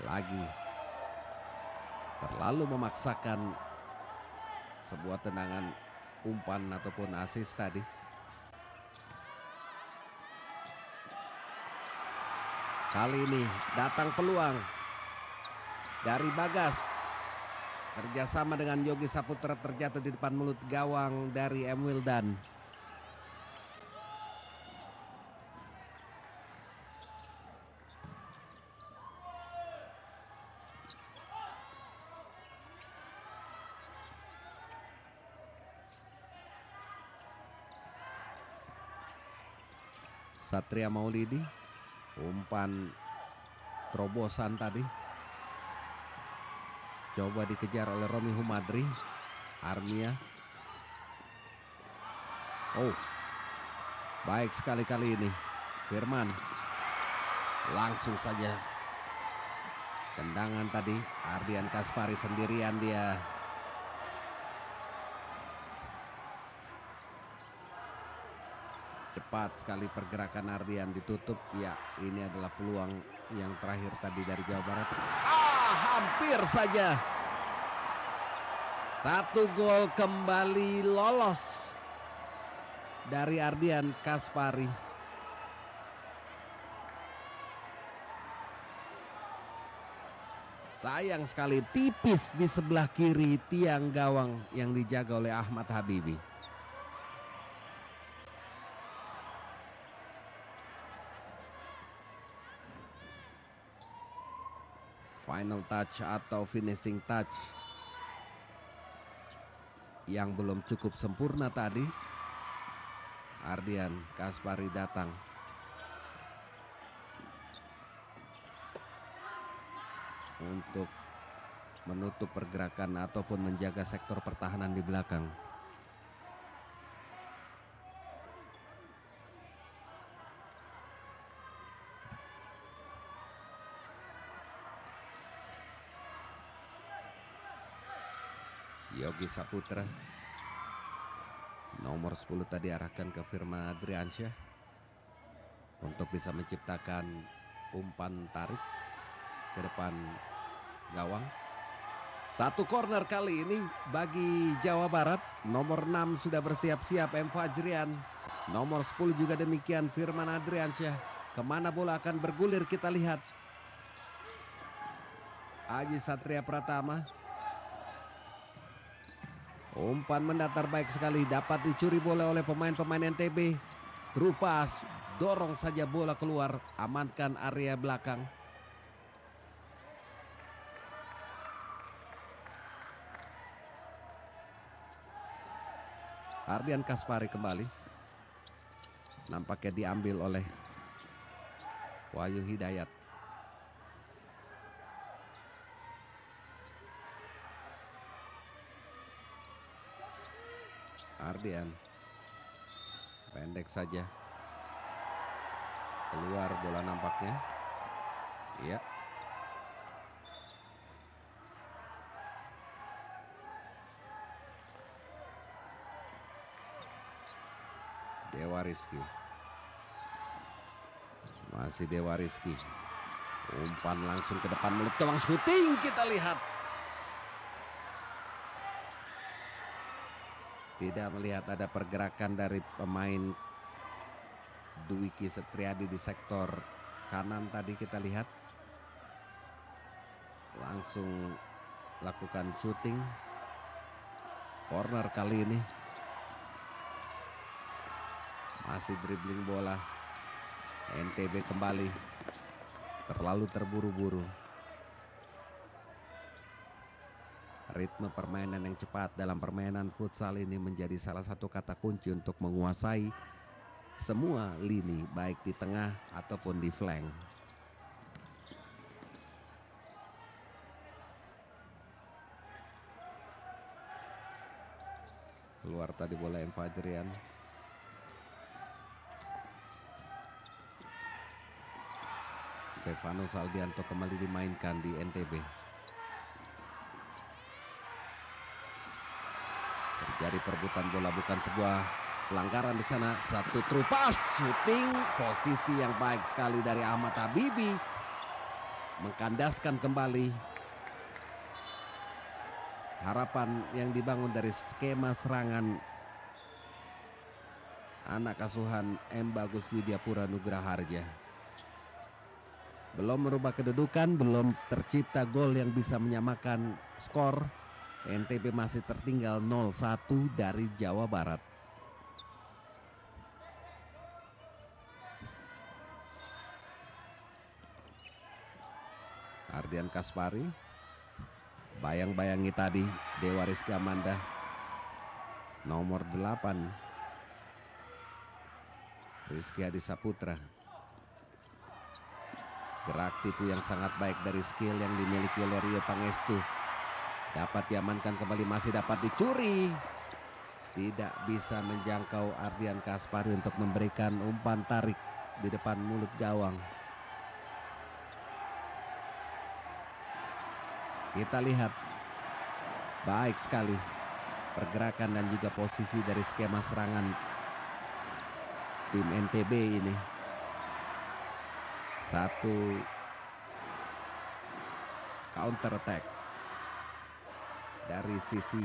lagi terlalu memaksakan sebuah tendangan umpan ataupun assist tadi. Kali ini datang peluang dari Bagas. Kerjasama dengan Yogi Saputra terjatuh di depan mulut gawang dari M. Wildan. Satria Maulidi, umpan terobosan tadi. Coba dikejar oleh Romi Humadri. Armia. Baik sekali kali ini. Firman. Langsung saja. Tendangan tadi. Ardian Kaspari sendirian dia. Cepat sekali pergerakan Ardian, ditutup. Ya, ini adalah peluang yang terakhir tadi dari Jawa Barat. Hampir saja. Satu gol kembali lolos dari Ardian Kaspari. Sayang sekali, tipis di sebelah kiri tiang gawang yang dijaga oleh Ahmad Habibi. Final touch atau finishing touch yang belum cukup sempurna tadi. Ardian Kaspari datang untuk menutup pergerakan ataupun menjaga sektor pertahanan di belakang. Yogi Saputra, nomor 10 tadi arahkan ke Firman Adriansyah untuk bisa menciptakan umpan tarik ke depan gawang. Satu corner kali ini bagi Jawa Barat. Nomor 6 sudah bersiap-siap M. Fajrian. Nomor 10 juga demikian Firman Adriansyah. Kemana bola akan bergulir kita lihat. Aji Satria Pratama. Umpan mendatar baik sekali, dapat dicuri bola oleh pemain-pemain NTB. True pass, dorong saja bola keluar, amankan area belakang. Ardian Kaspari kembali. Nampaknya diambil oleh Wahyu Hidayat. Ardian. Pendek saja. Keluar bola nampaknya. Iya. Dewa Rizky. Masih Dewa Rizky. Umpan langsung ke depan mulut gawang, shooting kita lihat. Tidak melihat ada pergerakan dari pemain Dwiki Setriadi di sektor kanan tadi kita lihat. Langsung lakukan shooting. Corner kali ini. Masih dribbling bola. NTB kembali. Terlalu terburu-buru. Ritme permainan yang cepat dalam permainan futsal ini menjadi salah satu kata kunci untuk menguasai semua lini, baik di tengah ataupun di flank. Keluar tadi bola M. Fajrian. Stefanus Aldianto kembali dimainkan di NTB. Terjadi perebutan bola, bukan sebuah pelanggaran di sana. Satu true pass, shooting, posisi yang baik sekali dari Ahmad Habibi. Mengkandaskan kembali harapan yang dibangun dari skema serangan anak asuhan M. Bagus Widyapura Nugraharja. Belum merubah kedudukan, belum tercipta gol yang bisa menyamakan skor. NTB masih tertinggal 0-1 dari Jawa Barat. Ardian Kaspari. Bayang-bayangi tadi Dewa Rizky Amanda. Nomor 8. Rizky Hadi Saputra. Gerak tipu yang sangat baik dari skill yang dimiliki oleh Rio Pangestu. Dapat diamankan kembali, masih dapat dicuri. Tidak bisa menjangkau Ardian Kaspari untuk memberikan umpan tarik di depan mulut gawang. Kita lihat baik sekali pergerakan dan juga posisi dari skema serangan tim NTB ini. Satu counter attack dari sisi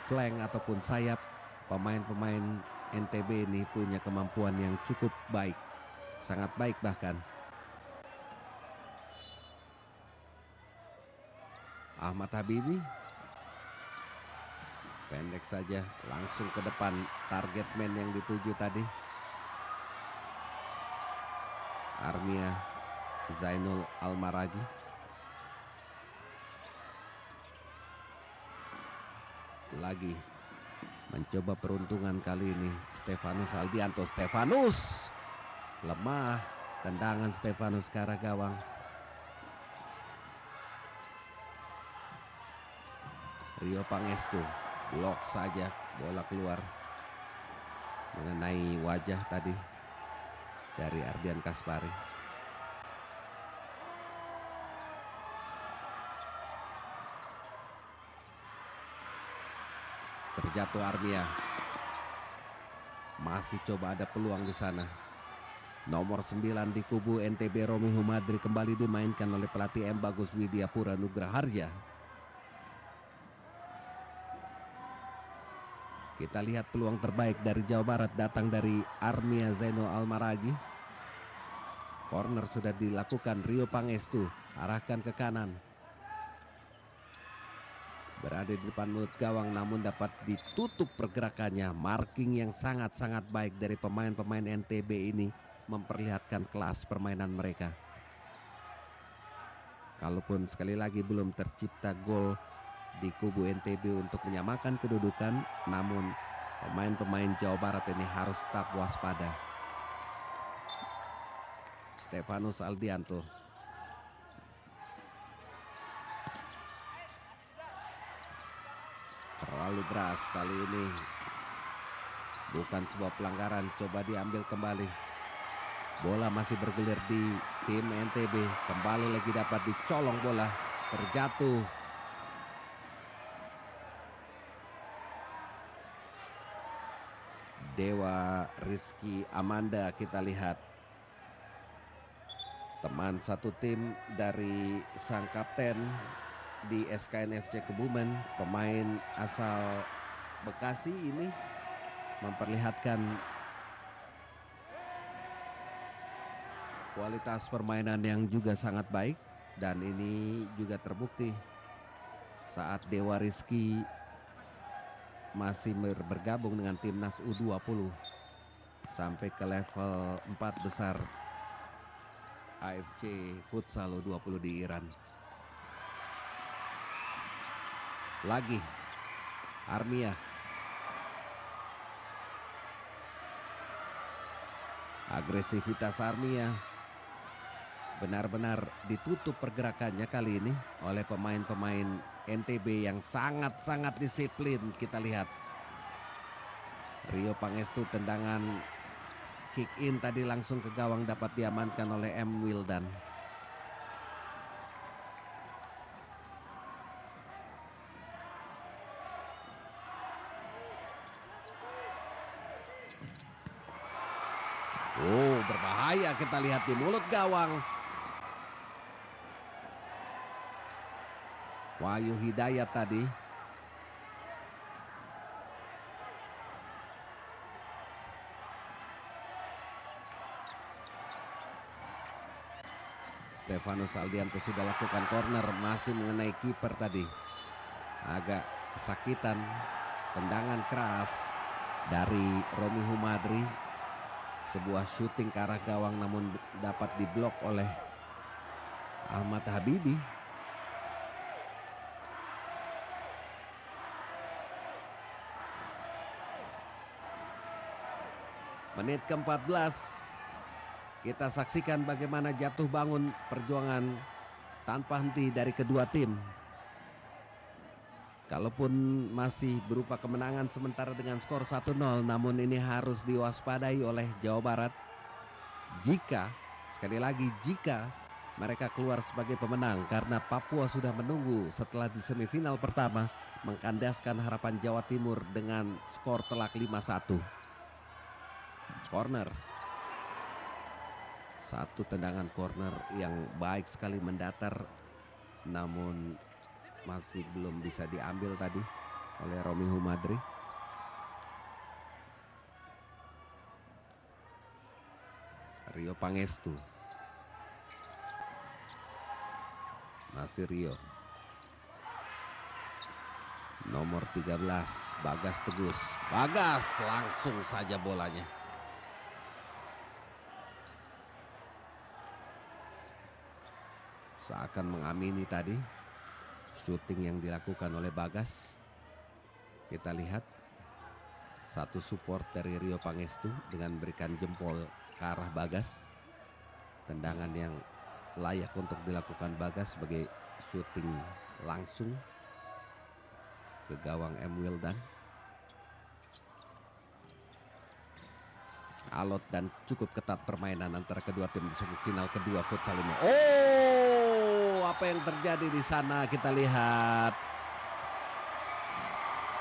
flank ataupun sayap. Pemain-pemain NTB ini punya kemampuan yang cukup baik, sangat baik bahkan. Ahmad Habibi pendek saja, langsung ke depan target man yang dituju tadi. Armia Zainul Almaragi. Lagi mencoba peruntungan kali ini Stefanus Aldianto. Stefanus lemah, tendangan Stefanus ke arah gawang. Rio Pangestu blok saja, bola keluar mengenai wajah tadi dari Ardian Kaspari. Terjatuh Armia. Masih coba ada peluang di sana. Nomor 9 di kubu NTB Romi Humadri kembali dimainkan oleh pelatih M. Bagus Widyapura Nugraharja. Kita lihat peluang terbaik dari Jawa Barat datang dari Armia Zainul Almaragi. Corner sudah dilakukan, Rio Pangestu arahkan ke kanan. Berada di depan mulut gawang namun dapat ditutup pergerakannya. Marking yang sangat-sangat baik dari pemain-pemain NTB ini memperlihatkan kelas permainan mereka. Kalaupun sekali lagi belum tercipta gol di kubu NTB untuk menyamakan kedudukan, namun pemain-pemain Jawa Barat ini harus tetap waspada. Stefanus Aldianto. Terlalu deras kali ini Bukan sebuah pelanggaran, coba diambil kembali. Bola masih bergulir di tim NTB. Kembali lagi dapat dicolong bola, terjatuh. Dewa Rizky Amanda kita lihat. Teman satu tim dari sang kapten di SKN FC Kebumen, pemain asal Bekasi ini memperlihatkan kualitas permainan yang juga sangat baik, dan ini juga terbukti saat Dewa Rizky masih bergabung dengan timnas U20 sampai ke level 4 besar AFC Futsal U20 di Iran. Lagi Armia. Agresivitas Armia benar-benar ditutup pergerakannya kali ini oleh pemain-pemain NTB yang sangat-sangat disiplin. Kita lihat Rio Pangestu, tendangan kick in tadi langsung ke gawang, dapat diamankan oleh M. Wildan. Oh, berbahaya, kita lihat di mulut gawang. Wahyu Hidayat tadi. Stefanus Aldianto sudah lakukan corner, masih mengenai kiper tadi. Agak kesakitan, tendangan keras dari Romi Humadri. Sebuah syuting ke arah gawang namun dapat diblok oleh Ahmad Habibi. Menit ke-14, kita saksikan bagaimana jatuh bangun perjuangan tanpa henti dari kedua tim. Kalaupun masih berupa kemenangan sementara dengan skor 1-0, namun ini harus diwaspadai oleh Jawa Barat. Jika, sekali lagi jika mereka keluar sebagai pemenang, karena Papua sudah menunggu setelah di semifinal pertama mengkandaskan harapan Jawa Timur dengan skor telak 5-1. Corner. Satu tendangan corner yang baik sekali mendatar, namun masih belum bisa diambil tadi oleh Romi Humadri. Rio Pangestu. Masih Rio. Nomor 13, Bagas Tegus. Bagas, langsung saja bolanya. Seakan mengamini tadi syuting yang dilakukan oleh Bagas. Kita lihat satu support dari Rio Pangestu dengan berikan jempol ke arah Bagas. Tendangan yang layak untuk dilakukan Bagas sebagai syuting langsung ke gawang M. Wildan. Alot dan cukup ketat permainan antara kedua tim di semifinal kedua futsal ini. Oh, apa yang terjadi di sana kita lihat.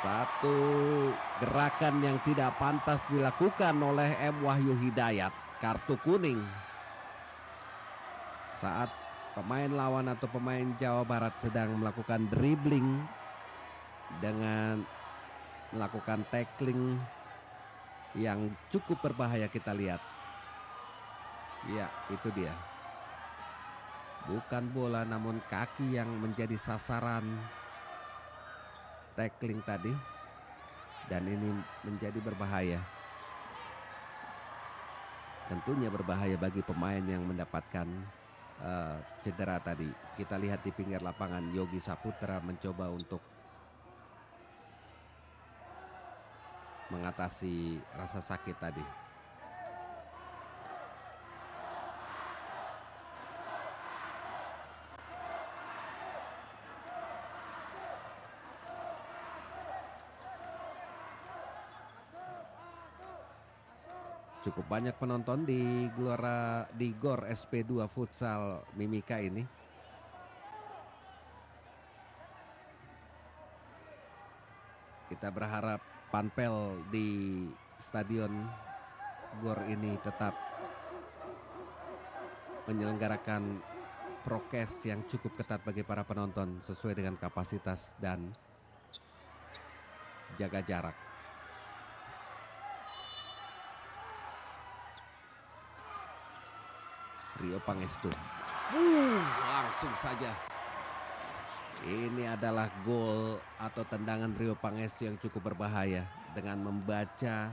Satu gerakan yang tidak pantas dilakukan oleh M. Wahyu Hidayat. Kartu kuning. Saat pemain lawan atau pemain Jawa Barat sedang melakukan dribbling dengan melakukan tackling yang cukup berbahaya, kita lihat. Ya, itu dia. Bukan bola namun kaki yang menjadi sasaran tackling tadi. Dan ini menjadi berbahaya. Tentunya berbahaya bagi pemain yang mendapatkan cedera tadi. Kita lihat di pinggir lapangan Yogi Saputra mencoba untuk mengatasi rasa sakit tadi. Cukup banyak penonton di GOR SP2 Futsal Mimika ini. Kita berharap panpel di stadion GOR ini tetap menyelenggarakan prokes yang cukup ketat bagi para penonton sesuai dengan kapasitas dan jaga jarak. Rio Pangestu. Langsung saja. Ini adalah gol atau tendangan Rio Pangestu yang cukup berbahaya dengan membaca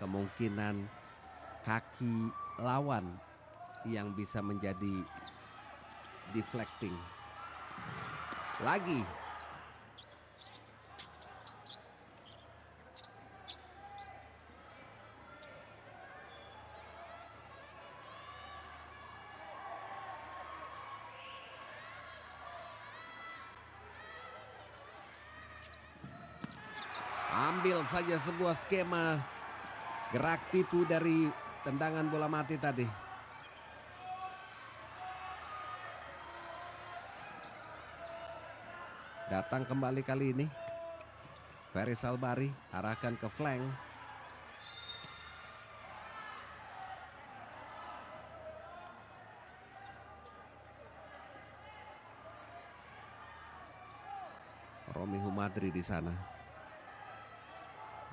kemungkinan kaki lawan yang bisa menjadi deflecting. Lagi. Ambil saja sebuah skema gerak tipu dari tendangan bola mati tadi. Datang kembali kali ini. Ferry Salbari arahkan ke flank. Romi Humadri di sana.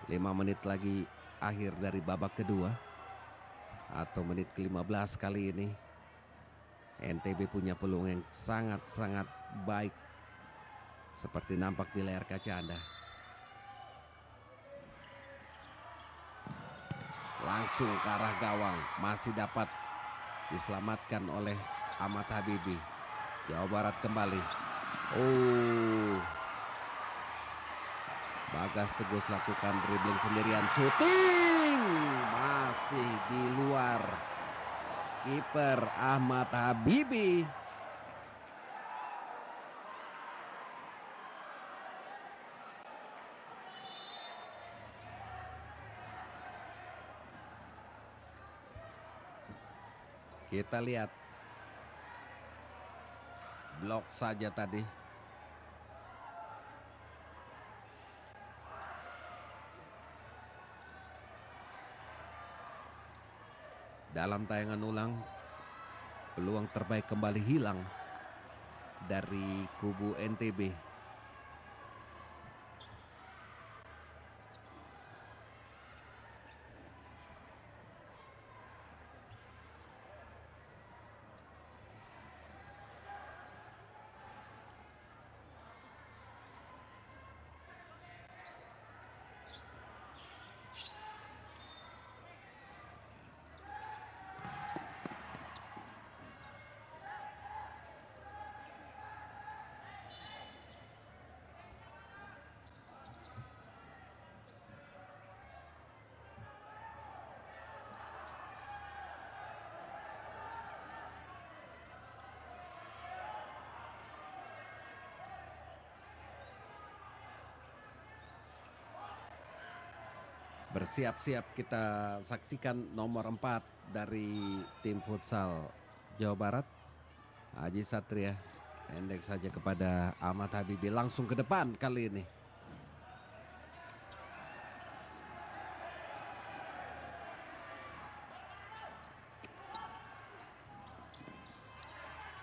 5 menit lagi akhir dari babak kedua atau menit ke-15 kali ini. NTB punya peluang yang sangat-sangat baik seperti nampak di layar kaca Anda. Langsung ke arah gawang, masih dapat diselamatkan oleh Ahmad Habibi. Jawa Barat kembali. Bagas Teguh lakukan dribbling sendirian, shooting masih di luar kiper Ahmad Habibi. Kita lihat blok saja tadi. Dalam tayangan ulang, peluang terbaik kembali hilang dari kubu NTB. Bersiap-siap kita saksikan nomor 4 dari tim futsal Jawa Barat. Haji Satria pendek saja kepada Ahmad Habibi, langsung ke depan kali ini.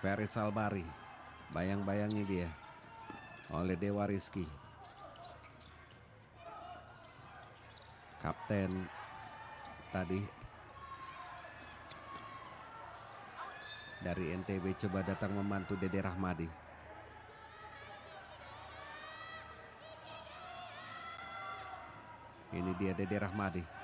Ferry Salbari, bayang-bayangi dia oleh Dewa Rizky. Kapten tadi dari NTB coba datang membantu Dede Rahmadi. Ini dia Dede Rahmadi.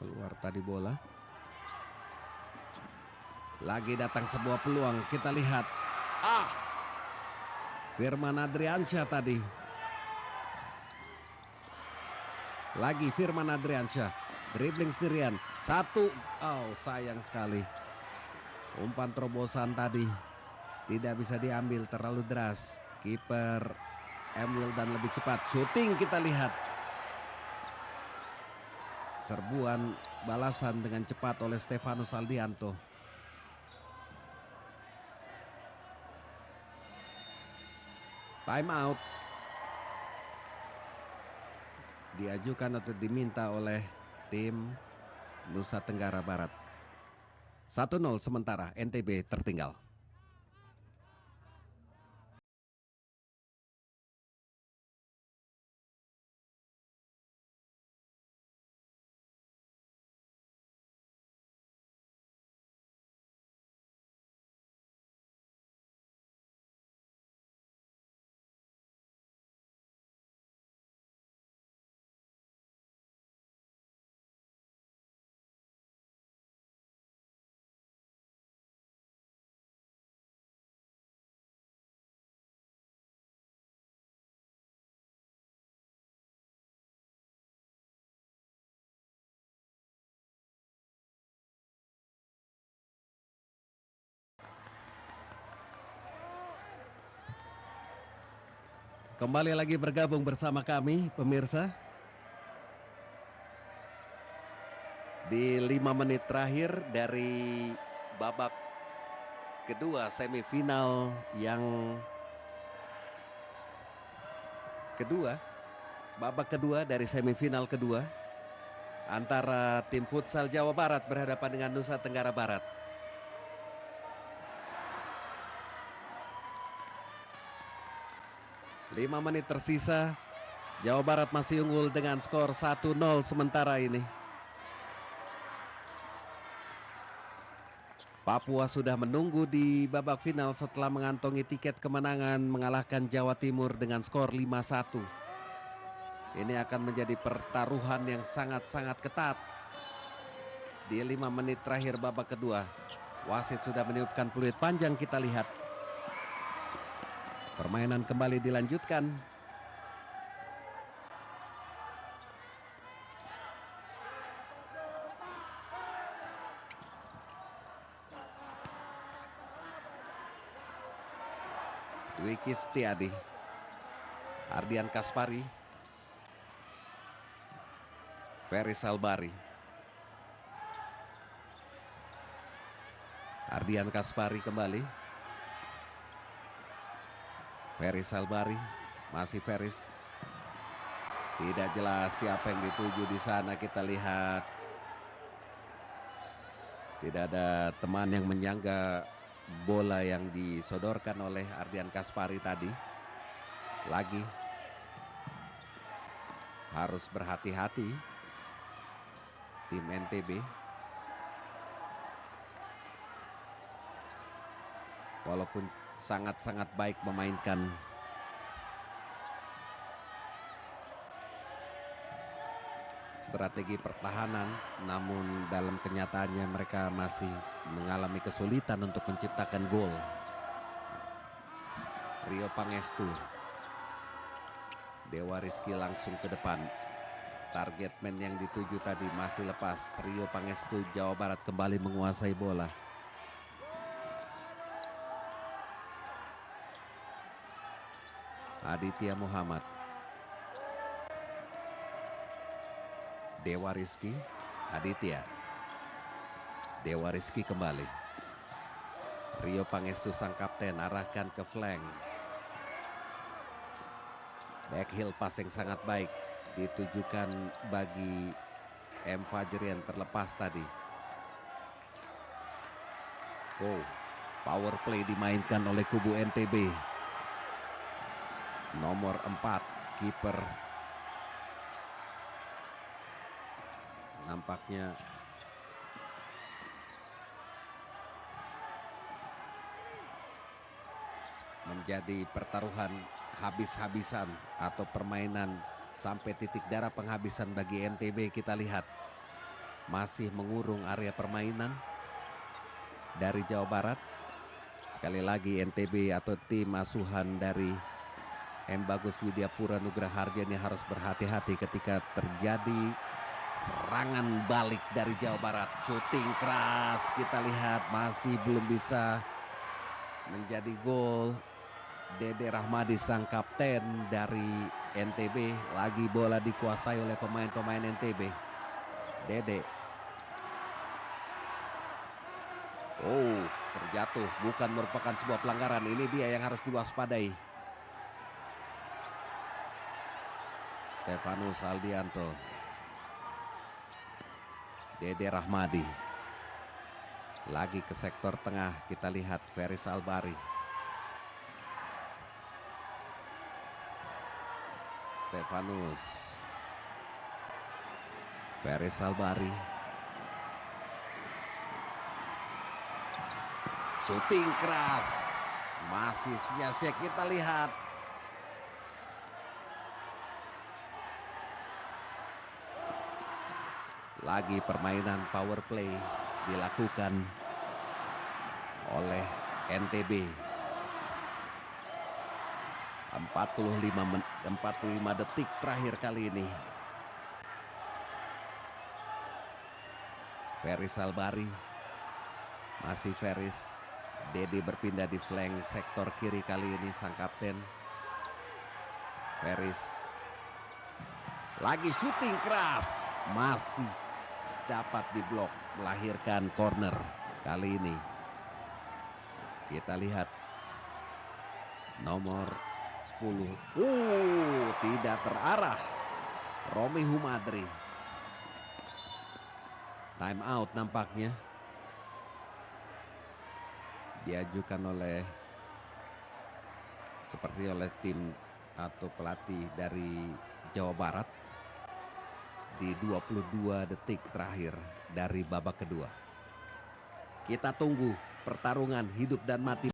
Keluar tadi bola. Lagi datang sebuah peluang, kita lihat. Firman Adriansyah tadi. Lagi Firman Adriansyah. Dribbling sendirian. Satu. Oh, sayang sekali. Umpan terobosan tadi tidak bisa diambil, terlalu deras. Kiper Emil dan lebih cepat. Shooting kita lihat. Serbuan balasan dengan cepat oleh Stefanus Aldianto. Time out. Diajukan atau diminta oleh tim Nusa Tenggara Barat. 1-0 sementara NTB tertinggal. Kembali lagi bergabung bersama kami pemirsa. Di 5 menit terakhir dari babak kedua semifinal yang kedua. Babak kedua dari semifinal kedua antara tim futsal Jawa Barat berhadapan dengan Nusa Tenggara Barat. Lima menit tersisa, Jawa Barat masih unggul dengan skor 1-0 sementara ini. Papua sudah menunggu di babak final setelah mengantongi tiket kemenangan mengalahkan Jawa Timur dengan skor 5-1. Ini akan menjadi pertaruhan yang sangat-sangat ketat. Di 5 menit terakhir babak kedua, wasit sudah meniupkan peluit panjang, kita lihat. Permainan kembali dilanjutkan. Dwiki Setiadi, Ardian Kaspari, Ferry Salbari. Ardian Kaspari kembali. Ferry Salbari, masih Ferris. Tidak jelas siapa yang dituju di sana, kita lihat. Tidak ada teman yang menyangga bola yang disodorkan oleh Ardian Kaspari tadi. Lagi harus berhati-hati tim NTB. Walaupun sangat-sangat baik memainkan strategi pertahanan, namun dalam kenyataannya mereka masih mengalami kesulitan untuk menciptakan gol. Rio Pangestu, Dewa Rizky langsung ke depan. Target man yang dituju tadi masih lepas. Rio Pangestu, Jawa Barat kembali menguasai bola. Aditya Muhammad, Dewa Rizky, Aditya, Dewa Rizky kembali. Rio Pangestu sang kapten arahkan ke flank. Backheel pass yang sangat baik ditujukan bagi M. Fajrian, terlepas tadi. Oh, power play dimainkan oleh kubu NTB. Nomor 4, kiper. Nampaknya menjadi pertaruhan habis-habisan atau permainan sampai titik darah penghabisan bagi NTB. Kita lihat masih mengurung area permainan dari Jawa Barat. Sekali lagi NTB atau tim asuhan dari M. Bagus Widyapura Nugraha Harjani harus berhati-hati ketika terjadi serangan balik dari Jawa Barat. Shooting keras, kita lihat masih belum bisa menjadi gol. Dede Rahmadi sang kapten dari NTB, lagi bola dikuasai oleh pemain-pemain NTB. Dede. Oh, terjatuh, bukan merupakan sebuah pelanggaran. Ini dia yang harus diwaspadai. Stefanus Aldianto. Dede Rahmadi. Lagi ke sektor tengah, kita lihat Ferry Salbari. Stefanus. Ferry Salbari. Shooting keras. Masih sia-sia, kita lihat. Lagi permainan power play dilakukan oleh NTB. 45 detik terakhir kali ini. Ferry Salbari. Masih Feris. Dede berpindah di flank sektor kiri kali ini sang kapten. Feris. Lagi shooting keras. Masih dapat diblok, melahirkan corner kali ini. Kita lihat nomor 10. Tidak terarah. Romi Humadri. Time out nampaknya. Diajukan seperti oleh tim atau pelatih dari Jawa Barat. Di 22 detik terakhir dari babak kedua. Kita tunggu pertarungan hidup dan mati.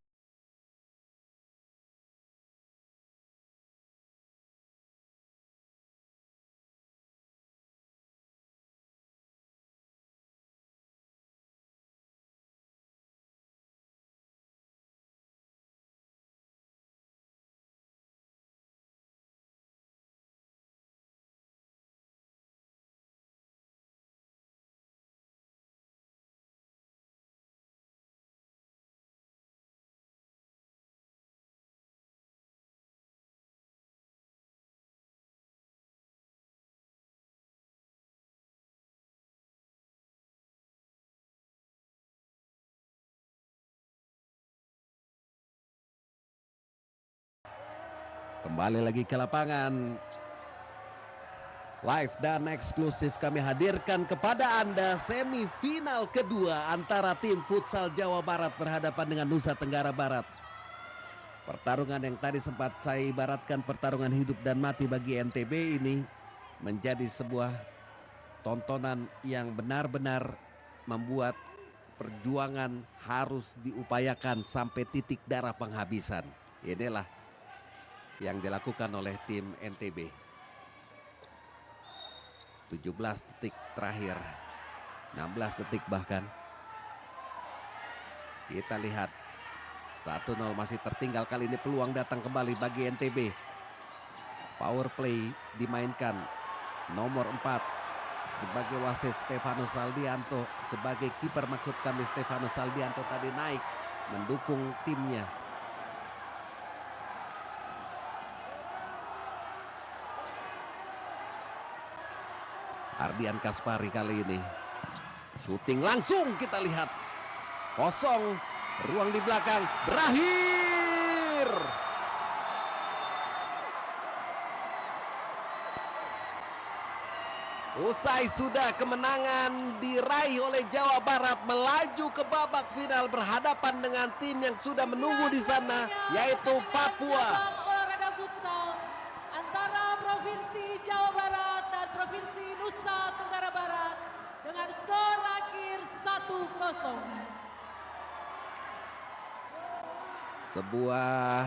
Kembali lagi ke lapangan. Live dan eksklusif kami hadirkan kepada Anda semifinal kedua antara tim futsal Jawa Barat berhadapan dengan Nusa Tenggara Barat. Pertarungan yang tadi sempat saya ibaratkan pertarungan hidup dan mati bagi NTB ini menjadi sebuah tontonan yang benar-benar membuat perjuangan harus diupayakan sampai titik darah penghabisan. Inilah yang dilakukan oleh tim NTB. 17 detik terakhir, 16 detik bahkan. Kita lihat 1-0 masih tertinggal, kali ini peluang datang kembali bagi NTB. Power play dimainkan, nomor 4 sebagai wasit Stefanus Aldianto, sebagai kiper maksud kami. Stefanus Aldianto tadi naik mendukung timnya. Ardian Kaspari kali ini shooting langsung, kita lihat kosong, ruang di belakang berakhir. Usai sudah kemenangan diraih oleh Jawa Barat, melaju ke babak final berhadapan dengan tim yang sudah menunggu di sana, yaitu Papua. Olahraga futsal antara Provinsi Jawa Barat dan Provinsi Nusa Tenggara Barat dengan skor akhir 1-0. Sebuah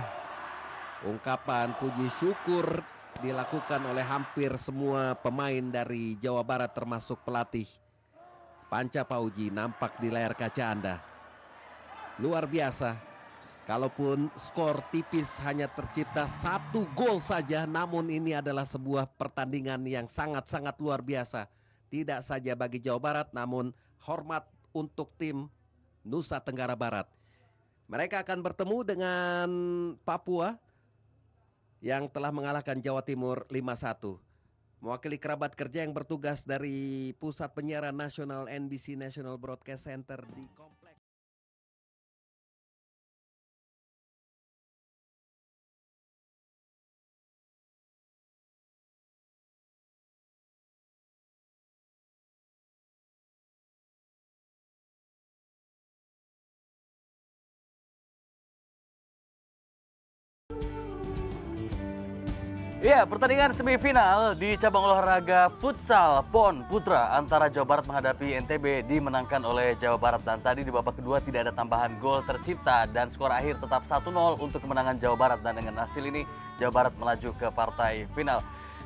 ungkapan puji syukur dilakukan oleh hampir semua pemain dari Jawa Barat termasuk pelatih Panca Pauji, nampak di layar kaca Anda. Luar biasa Kalaupun skor tipis hanya tercipta 1 gol saja, namun ini adalah sebuah pertandingan yang sangat-sangat luar biasa. Tidak saja bagi Jawa Barat, namun hormat untuk tim Nusa Tenggara Barat. Mereka akan bertemu dengan Papua yang telah mengalahkan Jawa Timur 5-1. Mewakili kerabat kerja yang bertugas dari Pusat Penyiaran Nasional NBC National Broadcast Center di Kompleks. Ya, pertandingan semifinal di cabang olahraga futsal PON Putra antara Jawa Barat menghadapi NTB dimenangkan oleh Jawa Barat, dan tadi di babak kedua tidak ada tambahan gol tercipta dan skor akhir tetap 1-0 untuk kemenangan Jawa Barat, dan dengan hasil ini Jawa Barat melaju ke partai final.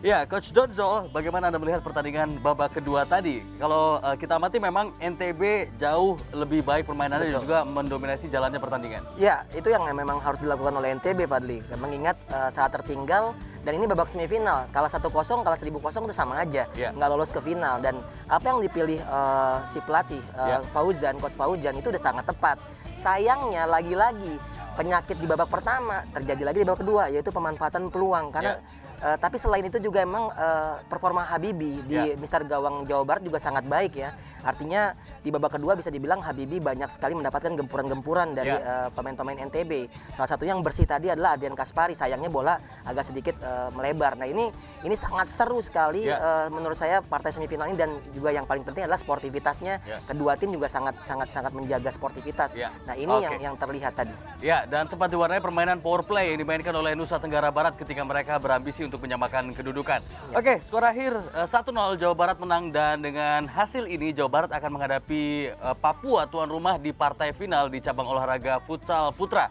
Ya, Coach Donzol, bagaimana Anda melihat pertandingan babak kedua tadi? Kalau kita amati memang NTB jauh lebih baik permainannya dan juga mendominasi jalannya pertandingan. Ya, itu yang memang harus dilakukan oleh NTB, Fadli. Mengingat saat tertinggal, dan ini babak semifinal, kalah 1-0, kalah 1000 itu sama aja, nggak lolos ke final. Dan apa yang dipilih si pelatih Fauzan, Coach Fauzan, itu udah sangat tepat. Sayangnya lagi-lagi penyakit di babak pertama terjadi lagi di babak kedua, yaitu pemanfaatan peluang. Karena tapi selain itu juga emang performa Habibie di Mister Gawang Jawa Barat juga sangat baik ya. Artinya di babak kedua bisa dibilang Habibie banyak sekali mendapatkan gempuran-gempuran dari pemain-pemain NTB. Salah satu yang bersih tadi adalah Adrian Kaspari. Sayangnya bola agak sedikit melebar. Nah ini sangat seru sekali menurut saya partai semifinal ini, dan juga yang paling penting adalah sportivitasnya. Kedua tim juga sangat menjaga sportivitas. Nah ini yang terlihat tadi. Ya, dan sempat diwarnai permainan power play yang dimainkan oleh Nusa Tenggara Barat ketika mereka berambisi untuk menyamakan kedudukan. Oke, skor akhir 1-0 Jawa Barat menang, dan dengan hasil ini Jawa Barat akan menghadapi Papua tuan rumah di partai final di cabang olahraga futsal putra.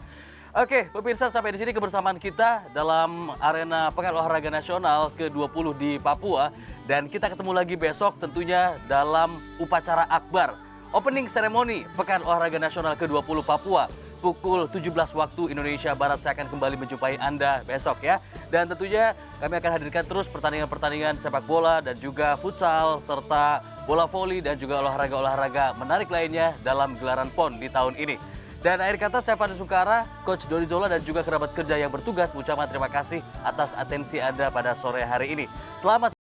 Oke, pemirsa, sampai di sini kebersamaan kita dalam arena Pekan Olahraga Nasional ke-20 di Papua, dan kita ketemu lagi besok tentunya dalam upacara akbar opening ceremony Pekan Olahraga Nasional ke-20 Papua. Pukul 17 waktu Indonesia Barat saya akan kembali menjumpai Anda besok ya. Dan tentunya kami akan hadirkan terus pertandingan-pertandingan sepak bola dan juga futsal serta bola voli dan juga olahraga-olahraga menarik lainnya dalam gelaran PON di tahun ini. Dan akhir kata saya Fadli Sungkara, Coach Dodi Zola dan juga kerabat kerja yang bertugas mengucapkan terima kasih atas atensi Anda pada sore hari ini. Selamat